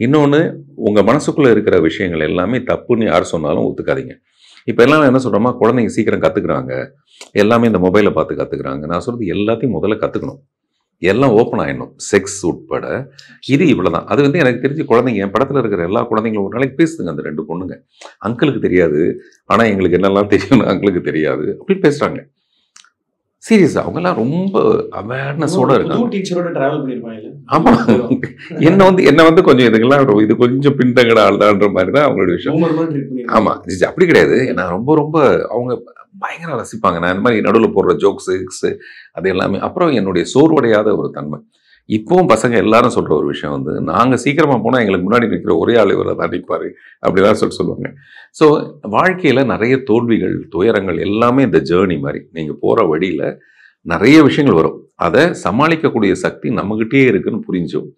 இன்னொன்று, உங்கள் மனசுக்குள்ளே இருக்கிற விஷயங்கள் எல்லாமே தப்புன்னு யார் சொன்னாலும் ஒத்துக்காதீங்க. இப்போ எல்லாம் என்ன சொல்கிறோமா, குழந்தைங்க சீக்கிரம் கற்றுக்குறாங்க, எல்லாமே இந்த மொபைலை பார்த்து கற்றுக்குறாங்க. நான் சொல்கிறது எல்லாத்தையும் முதல்ல கற்றுக்கணும், எல்லாம் ஓப்பன் ஆகிடணும், செக்ஸ் உட்பட. இது இவ்வளோ தான். அது வந்து எனக்கு தெரிஞ்சு குழந்தைங்க, என் படத்தில் இருக்கிற எல்லா குழந்தைங்களும் ஒரு நாளைக்கு பேசுதுங்க. அந்த 2 பொண்ணுங்க, அங்கிளுக்கு தெரியாது ஆனால் எங்களுக்கு என்னெல்லாம் தெரியும்னு அங்கிளுக்கு தெரியாது அப்படின்னு பேசுகிறாங்க. சீரியஸா அவங்கெல்லாம் ரொம்ப அவேர்னஸோட இருக்காங்க. டீச்சரோட டிராவல் பண்ணிருப்பாங்க. ஆமா, என்ன வந்து கொஞ்சம் இதுக்கெல்லாம் இது கொஞ்சம் பின்தங்கட ஆள்தான்ற மாதிரி தான் அவங்களோட விஷயம். ஆமா, அப்படி கிடையாது. நான் ரொம்ப அவங்க பயங்கர ரசிப்பாங்க. நான் இந்த மாதிரி நடுவில் போடுற ஜோக்ஸு அது எல்லாமே. அப்புறம் என்னுடைய சோர்வடையாத ஒரு தன்மை. இப்போவும் பசங்க எல்லாரும் சொல்ற ஒரு விஷயம் வந்து, நாங்கள் சீக்கிரமாக போனால் எங்களுக்கு முன்னாடி நிற்கிற ஒரே ஆள் இவரை தான் நிற்பார் அப்படிதான் சொல்லுவாங்க. ஸோ வாழ்க்கையில் நிறைய தோல்விகள், துயரங்கள் எல்லாமே இந்த ஜேர்னி மாதிரி. நீங்கள் போகிற வழியில் நிறைய விஷயங்கள் வரும். அதை சமாளிக்கக்கூடிய சக்தி நம்மகிட்டே இருக்குன்னு புரிஞ்சும்,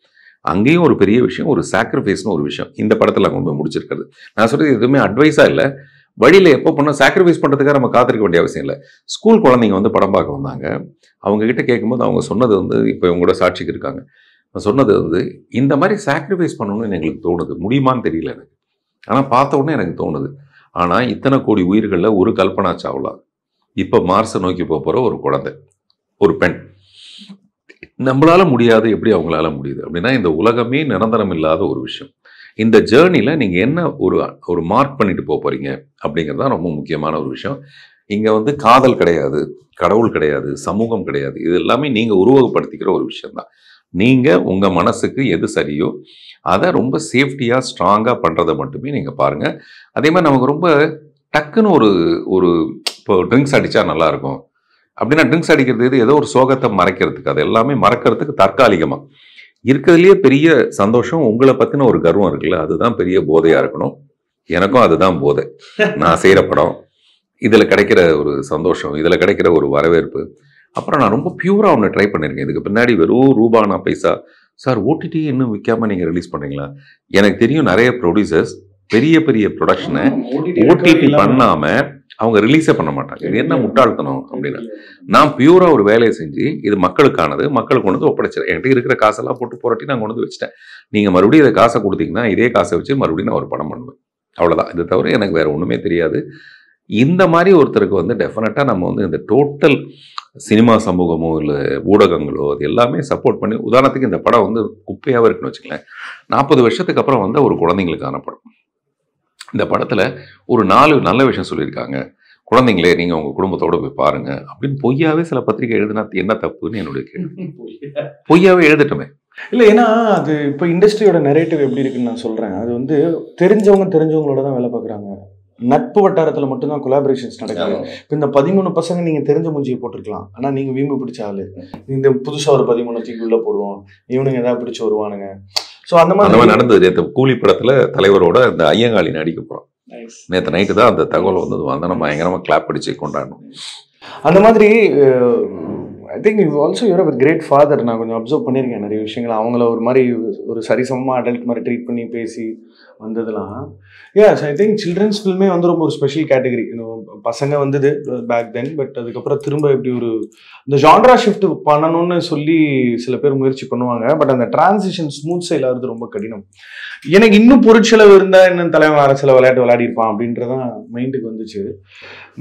அங்கேயும் ஒரு பெரிய விஷயம், ஒரு சாக்ரிஃபைஸ்னு ஒரு விஷயம் இந்த படத்தில் கொண்டு போய் முடிச்சிருக்கிறது. நான் சொல்கிறது எதுவுமே அட்வைஸாக இல்லை. வழியில் எப்போ பண்ணால் சாக்ரிஃபைஸ் பண்ணுறதுக்காக நம்ம காத்திருக்க வேண்டிய அவசியம் இல்லை. ஸ்கூல் குழந்தைங்க வந்து படம் பார்க்க வந்தாங்க. அவங்ககிட்ட கேட்கும்போது அவங்க சொன்னது வந்து, இப்போ இவங்களோட சாட்சிக்கு இருக்காங்க, சொன்னது வந்து, இந்த மாதிரி சாக்ரிஃபைஸ் பண்ணணும்னு எங்களுக்கு தோணுது, முடியுமான்னு தெரியல எனக்கு, ஆனால் பார்த்த உடனே எனக்கு தோணுது. ஆனால் இத்தனை கோடி உயிர்களில் ஒரு கல்பனா சாவ்லா, இப்போ மார்ஸை நோக்கி போகிற ஒரு குழந்தை, ஒரு பெண், நம்மளால முடியாது, எப்படி அவங்களால முடியுது அப்படின்னா, இந்த உலகமே நிரந்தரம் இல்லாத ஒரு விஷயம். இந்த ஜேர்னியில் நீங்கள் என்ன ஒரு மார்க் பண்ணிட்டு போகிறீங்க அப்படிங்கிறது தான் ரொம்ப முக்கியமான ஒரு விஷயம். இங்கே வந்து காதல் கிடையாது, கடவுள் கிடையாது, சமூகம் கிடையாது. இது எல்லாமே நீங்கள் உருவகப்படுத்திக்கிற ஒரு விஷயம்தான். நீங்கள் உங்கள் மனசுக்கு எது சரியோ அதை ரொம்ப சேஃப்டியாக ஸ்ட்ராங்காக பண்ணுறதை மட்டுமே நீங்கள் பாருங்கள். அதே மாதிரி நமக்கு ரொம்ப டக்குன்னு ஒரு இப்போ ட்ரிங்க்ஸ் அடித்தா நல்லாயிருக்கும் அப்படின்னா, ட்ரிங்க்ஸ் அடிக்கிறது ஏதோ ஒரு சோகத்தை மறைக்கிறதுக்கு, அது எல்லாமே மறக்கிறதுக்கு தற்காலிகமாக இருக்கிறதுலேயே பெரிய சந்தோஷம் உங்களை பற்றின ஒரு கர்வம் இருக்குல்ல, அதுதான் பெரிய போதையாக இருக்கணும். எனக்கும் அதுதான் போதை. நான் செய்கிற படம், இதில் கிடைக்கிற ஒரு சந்தோஷம், இதில் கிடைக்கிற ஒரு வரவேற்பு. அப்புறம் நான் ரொம்ப பியூராக ஒன்று ட்ரை பண்ணியிருக்கேன். இதுக்கு பின்னாடி வெறும் ரூபானா பைசா சார் ஓடிடி இன்னும் விற்காமல் நீங்கள் ரிலீஸ் பண்ணுறீங்களா? எனக்கு தெரியும் நிறைய ப்ரொடியூசர்ஸ் பெரிய பெரிய ப்ரொடக்ஷனை ஓடிடி பண்ணாமல் அவங்க ரிலீஸே பண்ண மாட்டாங்க. இது என்ன முட்டாள்தனம் அப்படின்னு. நான் பியூராக ஒரு வேலையை செஞ்சு இது மக்களுக்கானது, மக்களுக்கு கொண்டு வந்து ஒப்படைச்சிடறேன். என்கிட்ட இருக்கிற காசெல்லாம் போட்டு புரட்டி நான் கொண்டு வந்து வச்சுட்டேன். நீங்கள் மறுபடியும் இதை காசை கொடுத்தீங்கன்னா இதே காசை வச்சு மறுபடியும் நான் ஒரு படம் பண்ணுவேன். அவ்வளோதான். இது தவிர எனக்கு வேறு ஒன்றுமே தெரியாது. இந்த மாதிரி ஒருத்தருக்கு வந்து டெஃபினட்டாக நம்ம வந்து இந்த டோட்டல் சினிமா சமூகமோ இல்லை ஊடகங்களோ அது எல்லாமே சப்போர்ட் பண்ணி, உதாரணத்துக்கு இந்த படம் வந்து குப்பையாகவே இருக்குன்னு வச்சுக்கலேன், 40 வருஷத்துக்கு அப்புறம் வந்து ஒரு குழந்தைங்களுக்கான படம். இந்த படத்தில் ஒரு 4 நல்ல விஷயம் சொல்லியிருக்காங்க. குழந்தைங்களே நீங்கள் உங்கள் குடும்பத்தோடு போய் பாருங்கள் அப்படின்னு பொய்யாவே சில பத்திரிகை எழுதுனா என்ன தப்புன்னு என்னுடைய கேள்வி. பொய்யாவே எழுதட்டுமே. இல்லை, ஏன்னா அது இப்போ இண்டஸ்ட்ரியோட நரேட்டிவ் எப்படி இருக்குன்னு நான் சொல்கிறேன். அது வந்து தெரிஞ்சவங்களோட தான் வேலை பார்க்குறாங்க. நட்பு வட்டாரத்தில் மட்டும்தான் கொலாபரேஷன்ஸ் நடக்குது. இப்போ இந்த 13 பசங்க நீங்கள் தெரிஞ்ச மூஞ்சியை போட்டிருக்கலாம், ஆனால் நீங்கள் வீம்பு பிடிச்ச ஆளு, இந்த புதுசாக ஒரு 13 தூக்கி உள்ளே போடுவோம், இவனுங்க ஏதாவது பிடிச்சி வருவானுங்க. ஸோ அந்த மாதிரி நடந்தது. நேற்று கூலி படத்தில் தலைவரோட இந்த ஐயங்காளி நடிக்க போகிறோம். நேற்று நைட்டு தான் அந்த தகவல் வந்தது. வந்தால் நம்ம பயங்கரமாக கிளாப் அடிச்சு கொண்டாடணும். அந்த மாதிரி I think you also you're a great father. நான் கொஞ்சம் அப்சர்வ் பண்ணியிருக்கேன் நிறைய விஷயங்கள். அவங்கள ஒரு மாதிரி ஒரு சரிசமமாக அடல்ட் மாதிரி ட்ரீட் பண்ணி பேசி வந்ததுலாம். எஸ், ஐ திங்க் சில்ட்ரன்ஸ் ஃபில்மே வந்து ரொம்ப ஒரு ஸ்பெஷல் கேட்டகரி. பசங்க வந்தது பேக் தென், பட் அதுக்கப்புறம் திரும்ப இப்படி ஒரு இந்த ஜான்ரா ஷிஃப்ட் பண்ணணும்னு சொல்லி சில பேர் முயற்சி பண்ணுவாங்க. பட் அந்த டிரான்சிஷன் ஸ்மூத் சைலாகிறது ரொம்ப கடினம். எனக்கு இன்னும் பொருட்செலவு இருந்தால் இன்னும் தலைவன் அரசியல் விளையாட்டு விளையாடிருப்பான் அப்படின்றதான் மைண்டுக்கு வந்துச்சு.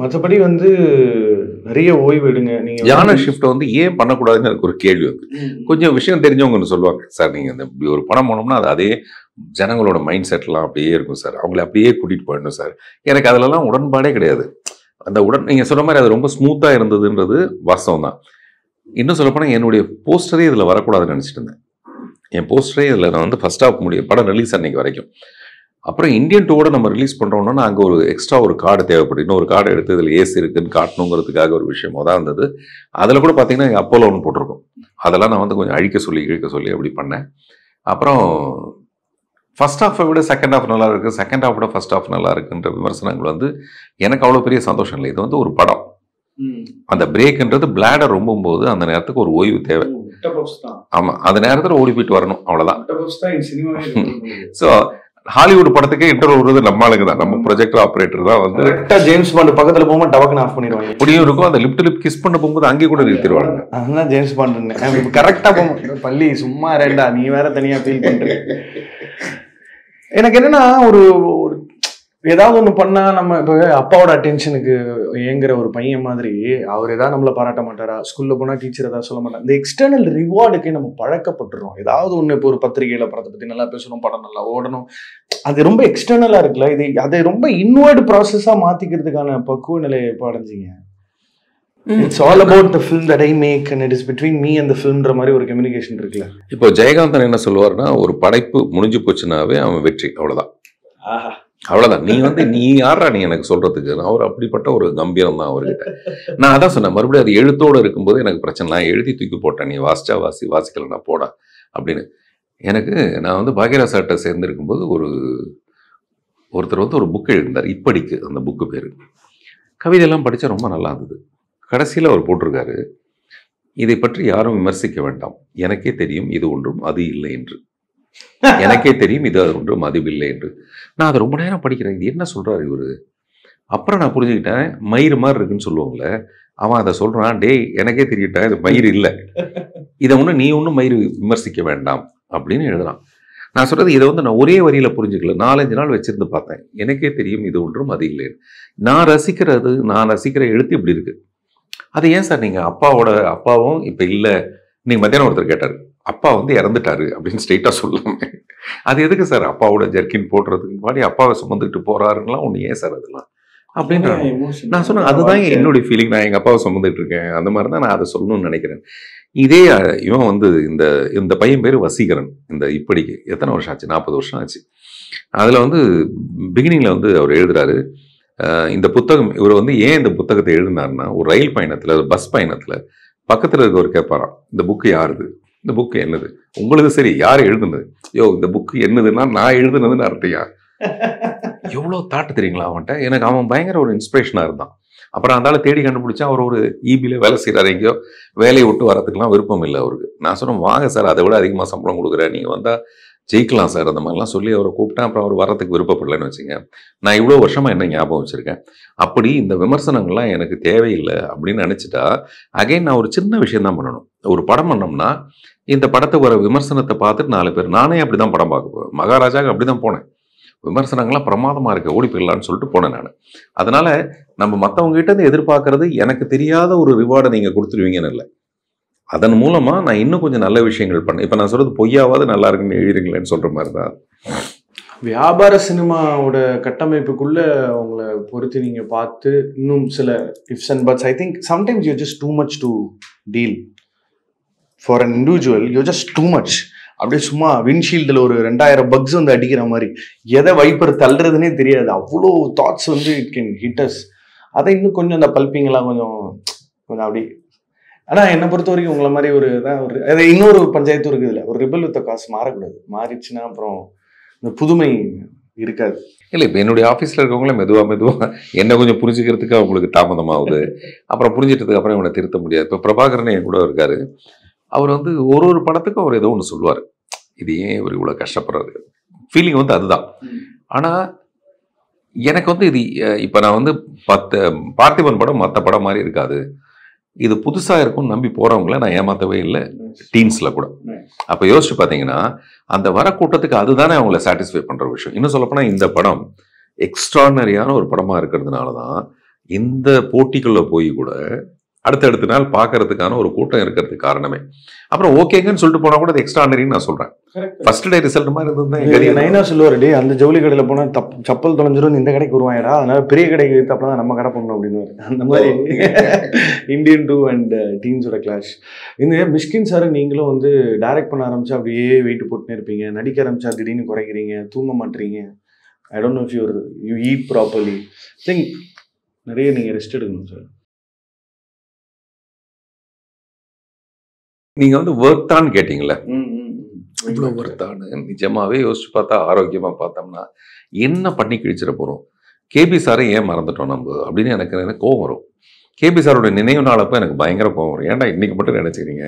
மற்றபடி வந்து நிறைய ஓய்வு எடுங்க. நீங்கள் ஜான்ரா ஷிஃப்ட் வந்து ஏன் பண்ணக்கூடாதுன்னு எனக்கு ஒரு கேள்வி வந்து, கொஞ்சம் விஷயம் தெரிஞ்சவங்கன்னு சொல்லுவாங்க, சார் நீங்கள் இந்த இப்படி ஒரு படம் பண்ணோம்னா அது அதே ஜனங்களோட மைண்ட் செட்லாம் அப்படியே இருக்கும் சார், அவங்கள அப்படியே கூட்டிகிட்டு போயிடணும் சார். எனக்கு அதிலலாம் உடன்பாடே கிடையாது. அந்த நீங்கள் சொன்ன மாதிரி அது ரொம்ப ஸ்மூத்தாக இருந்ததுன்றது வாஸ்தவம் தான். இன்னும் சொல்லப்போனால் என்னுடைய போஸ்டரே இதில் வரக்கூடாதுன்னு நினச்சிட்டு இருந்தேன். என் போஸ்டரே இதில் நான் வந்து ஃபர்ஸ்ட் ஹாஃப் படம் ரிலீஸ் அன்னைக்கு வரைக்கும். அப்புறம் இந்தியன் டூவோட நம்ம ரிலீஸ் பண்ணுறோம்னா அங்கே ஒரு எக்ஸ்ட்ரா ஒரு கார்டு தேவைப்படும். இன்னொரு கார்டு எடுத்து இதில் ஏசி இருக்குன்னு காட்டணுங்கிறதுக்காக ஒரு விஷயமோ தான் இருந்தது. அதில் கூட பார்த்தீங்கன்னா எங்கள் அப்போல ஒன்று போட்டிருக்கோம். அதெல்லாம் நான் வந்து கொஞ்சம் இழுக்க சொல்லி அப்படி பண்ணேன். அப்புறம் ஃபர்ஸ்ட் ஹாஃபை விட செகண்ட் ஹாஃப் நல்லா இருக்குது, செகண்ட் ஹாஃப் விட ஃபர்ஸ்ட் ஹாஃப் நல்லா இருக்குன்ற விமர்சனங்கள் வந்து எனக்கு அவ்வளோ பெரிய சந்தோஷம் இல்லை. இது வந்து ஒரு படம். அந்த பிரேக்ன்றது பிளாடர் ரொம்பும்போது அந்த நேரத்துக்கு ஒரு ஓய்வு தேவை. ஆமாம், அந்த நேரத்தில் ஓடி போயிட்டு வரணும், அவ்வளோதான். ஸோ ஹாலிவுட் படத்துக்கே இன்டர்வல் வருது நம்ம ஆளுங்க தான், நம்ம ப்ரொஜெக்டர் ஆப்ரேட்டர் தான் வந்து ஜேம்ஸ் பாண்ட் பக்கத்தில் போகும்போது டவக்குன்னு ஆஃப் பண்ணிடுவாங்க. இப்படியும் இருக்கும். அந்த லிப் கிஸ் பண்ண போகும்போது அங்கே கூட நிறுத்திடுவாங்க. அதுதான் ஜேம்ஸ் பாண்ட் கரெக்டாக போகும். பள்ளி சும்மா ரெண்டா நீ வேற தனியாக ஃபீல் பண்ணுற. எனக்கு என்னன்னா ஒரு ஏதாவது ஒன்று பண்ணால் நம்ம இப்போ அப்பாவோட அட்டென்ஷனுக்கு ஏங்குற ஒரு பையன் மாதிரி அவர் ஏதாவது நம்மளை பாராட்ட மாட்டாரா, ஸ்கூலில் போனால் டீச்சர் ஏதாவது சொல்ல மாட்டாங்க. இந்த எக்ஸ்டர்னல் ரிவார்டுக்கே நம்ம பழக்கப்படுறோம். ஏதாவது ஒன்று இப்போ ஒரு பத்திரிகையில் படத்தை பற்றி நல்லா பேசணும், படம் நல்லா ஓடணும், அது ரொம்ப எக்ஸ்டர்னலாக இருக்குல்ல. இது அதை ரொம்ப இன்வர்டு ப்ராசஸாக மாற்றிக்கிறதுக்கான பக்குவ நிலையை எப்போ அடைஞ்சிங்க? It's all about the film that I make and it is between me and the ஃபில்ம்ன்ற மாதிரி ஒரு கம்யூனிகேஷன் இருக்குல்ல. இப்போ ஜெயகாந்தன் என்ன சொல்லுவார்னா, ஒரு படைப்பு முடிஞ்சு போச்சுனாவே அவன் வெற்றி, அவ்வளோதான். அவ்வளோதான். நீ யாரா நீ எனக்கு சொல்றதுக்கு? அவர் அப்படிப்பட்ட ஒரு கம்பீரம் தான் அவர்கிட்ட. நான் அதான் சொன்னேன், மறுபடியும் அது எழுத்தோடு இருக்கும்போது எனக்கு பிரச்சனை. நான் எழுதி தூக்கி போட்டேன், நீ வாசிச்சா வாசிக்கலன்னா போடா அப்படின்னு. எனக்கு நான் வந்து பாக்யராஜ் சார்கிட்ட சேர்ந்துருக்கும்போது ஒருத்தர் வந்து ஒரு புக்கு எழுதினார், இப்படிக்கு அந்த புக்கு பேர். கவிதையெல்லாம் படித்தா ரொம்ப நல்லா இருந்தது. கடைசியில் அவர் போட்டிருக்காரு, இதை பற்றி யாரும் விமர்சிக்க வேண்டாம், எனக்கே தெரியும் இது ஒன்றும் அது இல்லை என்று. எனக்கே தெரியும் இது ஒன்றும் அதுவில்லை என்று. நான் அதை ரொம்ப நேரம் படிக்கிறேன், இது என்ன சொல்றாரு இவரு. அப்புறம் நான் புரிஞ்சுக்கிட்டேன், மயிறு மாதிரி இருக்குன்னு சொல்லுவாங்கல்ல, அவன் அதை சொல்றான், டேய் எனக்கே தெரியட்டேன் இது மயிறு இல்லை, இதை ஒன்றும் நீ ஒன்றும் மயிறு விமர்சிக்க வேண்டாம் அப்படின்னு எழுதுறான். நான் சொல்றது இதை வந்து நான் ஒரே வரியில புரிஞ்சுக்கல, 4-5 நாள் வச்சிருந்து பார்த்தேன். எனக்கே தெரியும் இது ஒன்றும் அது இல்லை. நான் ரசிக்கிற எழுத்து இப்படி இருக்கு. அது ஏன் சார் நீங்கள் அப்பாவும் இப்போ இல்லை, நீங்கள் மத்தியானம் ஒருத்தர் கேட்டார், அப்பா வந்து இறந்துட்டாரு அப்படின்னு ஸ்ட்ரெயிட்டாக சொல்லாமல் அது எதுக்கு சார் அப்பாவோட ஜெர்கின் போடுறதுக்கு முன்னாடி அப்பாவை சுமந்துட்டு போறாருலாம் ஒன்று ஏன் சார் அதெல்லாம் அப்படின்னு நான் சொன்னேன். அதுதான் என்னுடைய ஃபீலிங். நான் எங்கள் அப்பாவை சுமந்துட்டு இருக்கேன், அந்த மாதிரி தான் நான் அதை சொல்லணும்னு நினைக்கிறேன். இதே இவன் வந்து இந்த பையன் பேர் வசீகரன். இந்த இப்படிக்கு எத்தனை வருஷம் ஆச்சு? 40 வருஷம் ஆச்சு. அதில் வந்து பிகினிங்கில் வந்து அவர் எழுதுறாரு, இந்த புத்தகம் இவர் வந்து ஏன் இந்த புத்தகத்தை எழுதினாருன்னா, ஒரு ரயில் பயணத்தில் பஸ் பயணத்தில் பக்கத்தில் இருக்கவர் கேட்பாராம், இந்த புக்கு யாருது, இந்த புக்கு என்னது, உங்களுக்கு சரி யார் எழுதுனது, யோ இந்த புக்கு என்னதுன்னா நான் எழுதுனதுன்னு அர்த்தையா. எவ்வளோ தாட்டு தெரியுங்களா அவன்கிட்ட. எனக்கு அவன் பயங்கர ஒரு இன்ஸ்பிரேஷனாக இருந்தான். அப்புறம் அந்தால தேடி கண்டுபிடிச்சா அவர் ஒரு இபியில் வேலை செய்கிறாரு, எங்கேயோ வேலையை விட்டு வரதுக்குலாம் விருப்பம் இல்லை அவருக்கு. நான் சொன்னேன், வாங்க சார் அதை விட அதிகமாக சம்பளம் கொடுக்குறேன், நீங்கள் வந்தால் ஜெயிக்கலாம் சார், அந்த மாதிரிலாம் சொல்லி அவரை கூப்பிட்டேன். அப்புறம் அவர் வரத்துக்கு விருப்பப்படலைன்னு வச்சுங்க. நான் இவ்வளோ வருஷமாக என்ன ஞாபகம் வச்சுருக்கேன். அப்படி இந்த விமர்சனங்கள்லாம் எனக்கு தேவையில்லை அப்படின்னு நினச்சிட்டா அகைன் நான் ஒரு சின்ன விஷயம் தான் பண்ணணும். ஒரு படம் பண்ணோம்னா இந்த படத்தை வர விமர்சனத்தை பார்த்துட்டு 4 பேர், நானே அப்படி தான் படம் பார்க்க போவேன். மகாராஜாவுக்கு அப்படி தான் போனேன். விமர்சனங்கள்லாம் பிரமாதமாக இருக்க, ஓடி போயிடலான்னு சொல்லிட்டு போனேன் நான். அதனால நம்ம மற்றவங்க கிட்ட இருந்து எதிர்பார்க்கறது எனக்கு தெரியாத ஒரு ரிவார்டை நீங்கள் கொடுத்துருவீங்கன்னு இல்லை. அதன் மூலமாக நான் இன்னும் கொஞ்சம் நல்ல விஷயங்கள் பண்ணேன். இப்போ நான் சொல்கிறது பொய்யாவது நல்லா இருக்குன்னு எழுதுறீங்களேன்னு சொல்கிற மாதிரி தான். வியாபார சினிமாவோட கட்டமைப்புக்குள்ள அவங்கள பொறுத்து நீங்க பார்த்து இன்னும் சில ifs and puts. I think sometimes you just too much to deal for an individual. You just too much. அப்படியே சும்மா விண்ட்ஷீல்டில் ஒரு 2000 பக்ஸ் வந்து அடிக்கிற மாதிரி எதை வைப்பர் தள்ளுறதுனே தெரியாது. அவ்வளோ தாட்ஸ் வந்து இட் கேன் ஹிட்டஸ். அதை இன்னும் கொஞ்சம் அந்த பல்பிங்கெல்லாம் கொஞ்சம் அப்படி. ஆனால் என்னை பொறுத்த வரைக்கும் உங்களை மாதிரி ஒரு இதான் ஒரு அது இன்னொரு பஞ்சாயத்து இருக்குது. இல்லை, ஒரு ரிபல் வித்த காசு மாறக்கூடாது. மாறிச்சுன்னா அப்புறம் இந்த புதுமை இருக்காது. இல்லை, இப்போ என்னுடைய ஆஃபீஸில் இருக்கவங்களே மெதுவாக என்ன கொஞ்சம் புரிஞ்சுக்கிறதுக்கு அவங்களுக்கு தாமதமாகுது. அப்புறம் புரிஞ்சிட்டதுக்கு அப்புறம் இவனை திருத்த முடியாது. இப்போ பிரபாகரன் என் கூட இருக்காரு. அவர் வந்து ஒரு படத்துக்கும் அவர் ஏதோ ஒன்று சொல்லுவார், இது ஏன் இவர் இவ்வளோ கஷ்டப்படுறாரு. ஃபீலிங் வந்து அதுதான். ஆனால் எனக்கு வந்து இது இப்போ நான் வந்து பார்த்திபன் படம் மற்ற படம் மாதிரி இருக்காது, இது புதுசாக இருக்கும்னு நம்பி போகிறவங்கள நான் ஏமாற்றவே இல்லை, டீன்ஸில் கூட. அப்போ யோசிச்சு பார்த்தீங்கன்னா அந்த வர கூட்டத்துக்கு அதுதானே அவங்கள சாட்டிஸ்ஃபை பண்ணுற விஷயம். இன்னும் சொல்லப்போனால் இந்த படம் எக்ஸ்ட்ரானரியான ஒரு படமாக இருக்கிறதுனால தான் இந்த போட்டிக்குள்ளே போய் கூட அடுத்தடுத்த நாள் பார்க்கறதுக்கான ஒரு கூட்டம் இருக்கிறதுக்கு காரணமே. அப்புறம் ஓகேங்கன்னு சொல்லிட்டு போனால் கூட அது எக்ஸ்ட்ரானரின்னு நான் சொல்கிறேன். ஃபர்ஸ்ட் டே ரிசல்ட் மாதிரி இருந்தது. நைனா சொல்லுவார், டே அந்த ஜவுளி கடையில் போனால் சப்பல் தொலைஞ்சிரும், இந்த கடைக்கு வருவாயடா, அதனால பெரிய கடைக்கு தப்பலாம் தான் நம்ம கடை பண்ணணும் அப்படின்னு. அந்த மாதிரி இந்தியன் 2 அண்ட் டீன்ஸோட கிளாஷ். இந்த மிஷ்கின் சார் நீங்களும் வந்து டைரக்ட் பண்ண ஆரம்பிச்சா அப்படியே வெயிட் போட்டுனே இருப்பீங்க, நடிக்க ஆரம்பிச்சா திடீர்னு குறைக்கிறீங்க, தூங்க மாட்டீங்க. ஐ don't know if you eat properly. Think நிறைய நீங்கள் ரெஸ்ட் எடுக்கணும் சார். நீங்கள் வந்து ஒர்த்தான்னு கேட்டிங்களே, இவ்வளோ ஒர்த்தான்னு நிஜமாவே யோசிச்சு பார்த்தா ஆரோக்கியமாக பார்த்தோம்னா என்ன பண்ணி கிழிச்சிட போகிறோம். கேபி சாரை ஏன் மறந்துட்டோம் நம்ம அப்படின்னு எனக்கு கோவம் வரும். கேபி சாரோட நினைவு நாளப்போ எனக்கு பயங்கர கோவம் வரும். ஏன்டா இன்றைக்கி மட்டும் நினச்சிக்கிறீங்க,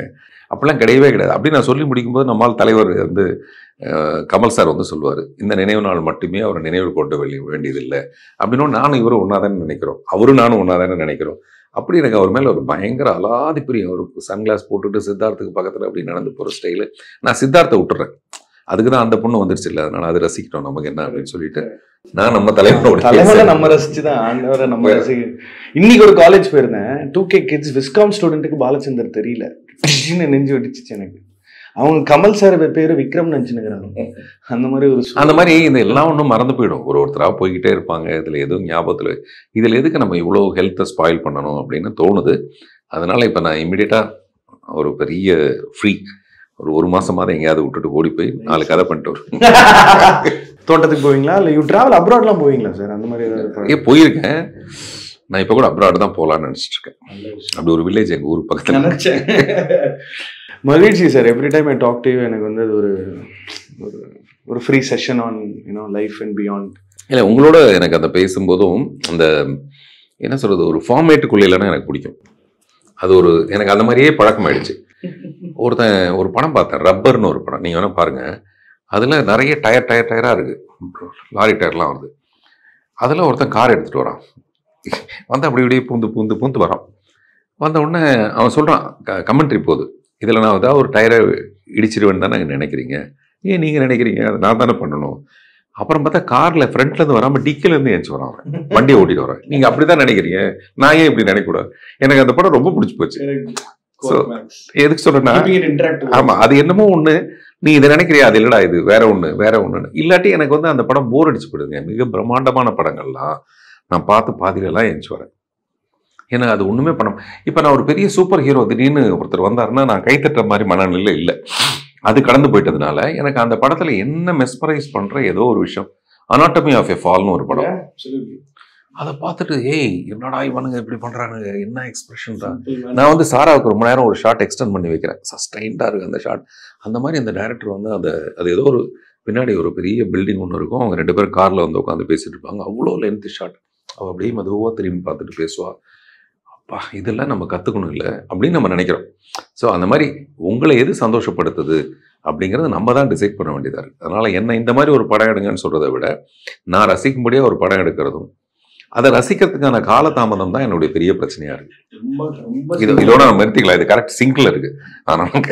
அப்படிலாம் கிடையவே கிடையாது. அப்படி நான் சொல்லி முடிக்கும்போது நம்மால் தலைவர் வந்து கமல் சார் வந்து சொல்லுவார், இந்த நினைவு நாள் மட்டுமே அவரை நினைவு கொண்டு வேண்டியதில்லை அப்படின்னு. நானும் இவரும் ஒன்றா தானே நினைக்கிறோம், அவரும் நானும் ஒன்றா தானே நினைக்கிறோம். அப்படி எனக்கு அவர் மேலே ஒரு பயங்கர அலாதி பிரியம். அவருக்கு சன்கிளாஸ் போட்டுட்டு சித்தார்த்துக்கு பக்கத்தில் அப்படி நடந்து போகிற ஸ்டைலு. நான் சித்தார்த்தை விட்டுறேன், அதுக்கு தான் அந்த பொண்ணு வந்துருச்சு இல்லை, அதனால அதை ரசிக்கிட்டோம் நமக்கு என்ன அப்படின்னு சொல்லிட்டு நான் நம்ம தலைவரோட நம்ம ரசிச்சுதான் ஆண்டவரை நம்ம ரசிக்க. இன்னைக்கு ஒரு காலேஜ் போயிருந்தேன், 2K கிட்ஸ் விஸ்காம் ஸ்டூடெண்ட்டுக்கு பாலச்சந்தர் தெரியல, நெஞ்சு வெடிச்சிச்சு எனக்கு. அவங்க கமல் சார் பேரு விக்ரம் நினைச்சுனுங்கிறாங்க. அந்த மாதிரி இந்த எல்லாம் ஒன்றும் மறந்து போயிடும். ஒருத்தராக போய்கிட்டே இருப்பாங்க. இதில் எதுவும் ஞாபகத்தில் இதில் எதுக்கு நம்ம இவ்வளோ ஹெல்த்தை ஸ்பாயில் பண்ணணும் அப்படின்னு தோணுது. அதனால இப்போ நான் இம்மிடியட்டாக ஒரு பெரிய ஃப்ரீ ஒரு மாசமாவது எங்கேயாவது விட்டுட்டு ஓடி போய் 4 கதை பண்ணிட்டு வரும். தோட்டத்துக்கு போவீங்களா இல்லை யூ டிராவல் அப்ராட்லாம் போவீங்களா சார்? அந்த மாதிரி போயிருக்கேன். நான் இப்போ கூட அப்ராட் தான் போகலான்னு நினச்சிட்டு இருக்கேன். அப்படி ஒரு வில்லேஜ் எங்கள் ஊர் பக்கத்தில் நினச்சேன். மகிழ்ச்சி sir. Every time I talk to you எனக்கு வந்து அது ஒரு free session on life and beyond. இல்லை, உங்களோட எனக்கு அந்த பேசும்போதும் அந்த என்ன சொல்கிறது, ஒரு ஃபார்மேட்டுக்குள்ளேலாம் எனக்கு பிடிக்கும். அது எனக்கு அந்த மாதிரியே பழக்கமாயிடுச்சு. ஒரு படம் பார்த்தேன், ரப்பர்னு ஒரு படம், நீங்கள் வேணால் பாருங்கள். அதில் நிறைய டயராக இருக்குது, லாரி டயர்லாம் வருது. அதில் ஒருத்தன் கார் எடுத்துகிட்டு வரான், வந்து அப்படி இப்படியே பூந்து வரான். வந்த உடனே அவன் சொல்கிறான், கமெண்ட்ரி போகுது, இதில் நான் ஏதாவது ஒரு டயரை இடிச்சிருவேன்னு தானே நினைக்கிறீங்க, ஏன் நீங்கள் நினைக்கிறீங்க, அதை நான் தானே பண்ணணும். அப்புறம் பார்த்தா காரில் ஃப்ரண்ட்லேருந்து வராமல் டிக்கிலேருந்து ஏஞ்சி வரான், வண்டியை ஓட்டிட்டு வரேன். நீங்கள் அப்படி தான் நினைக்கிறீங்க, நான் ஏன் இப்படி நினைக்கக்கூடாது. எனக்கு அந்த படம் ரொம்ப பிடிச்சி போச்சு. ஸோ எதுக்கு சொல்றேன்னா இன்டராக்டிவ். ஆமா, அது என்னமோ ஒண்ணு நீ இதை நினைக்கிறியா, அது இல்லடா இது வேற ஒண்ணு இல்லாட்டி எனக்கு வந்து அந்த படம் போர் அடிச்சு போயிடுங்க. மிக பிரம்மாண்டமான படங்கள்லாம் நான் பார்த்து பாதியிலலாம் எழுந்துச்சு வரேன். ஏன்னா அது ஒண்ணுமே பண்ண. இப்ப நான் ஒரு பெரிய சூப்பர் ஹீரோ திடீர்னு ஒருத்தர் வந்தாருன்னா நான் கைத்தட்டுற மாதிரி மனநிலை இல்லை. அது கடந்து போயிட்டதுனால எனக்கு அந்த படத்துல என்ன மெஸ்மரைஸ் பண்ற ஏதோ ஒரு விஷயம், அனாட்டமி ஆஃப் எ ஃபால்னு ஒரு படம், அதை பார்த்துட்டு ஏய் என்னடா இவனுங்க இப்படி பண்றானுங்க, என்ன எக்ஸ்பிரஷன் தான். நான் வந்து சாராவுக்கு ரொம்ப நேரம் ஒரு ஷார்ட் எக்ஸ்டெண்ட் பண்ணி வைக்கிறேன், சஸ்டைண்டா இருக்கு அந்த ஷார்ட். அந்த மாதிரி அந்த டைரக்டர் வந்து அது ஏதோ ஒரு பின்னாடி ஒரு பெரிய பில்டிங் ஒன்று இருக்கும், அவங்க 2 பேரும் கார்ல வந்து உட்காந்து பேசிட்டு இருப்பாங்க, அவ்வளோ லென்த் ஷார்ட். அவள் அப்படியே மெதுவாக திரும்பி பார்த்துட்டு பேசுவா. அப்பா இதெல்லாம் நம்ம கற்றுக்கணும் இல்லை அப்படின்னு நம்ம நினைக்கிறோம். ஸோ அந்த மாதிரி உங்களை எது சந்தோஷப்படுத்துது அப்படிங்கிறத நம்ம தான் டிசைட் பண்ண வேண்டியதாக இருக்குது. அதனால் என்ன இந்த மாதிரி ஒரு படம் எடுங்கன்னு சொல்கிறத விட நான் ரசிக்கும்படியாக ஒரு படம் எடுக்கிறதும் அதை ரசிக்கிறதுக்கான காலதாமதம் தான் என்னுடைய பெரிய பிரச்சனையாக இருக்குது. இதோட நம்ம நிறுத்திக்கலாம், இது கரெக்ட் சிங்கில் இருக்குது. அதனால்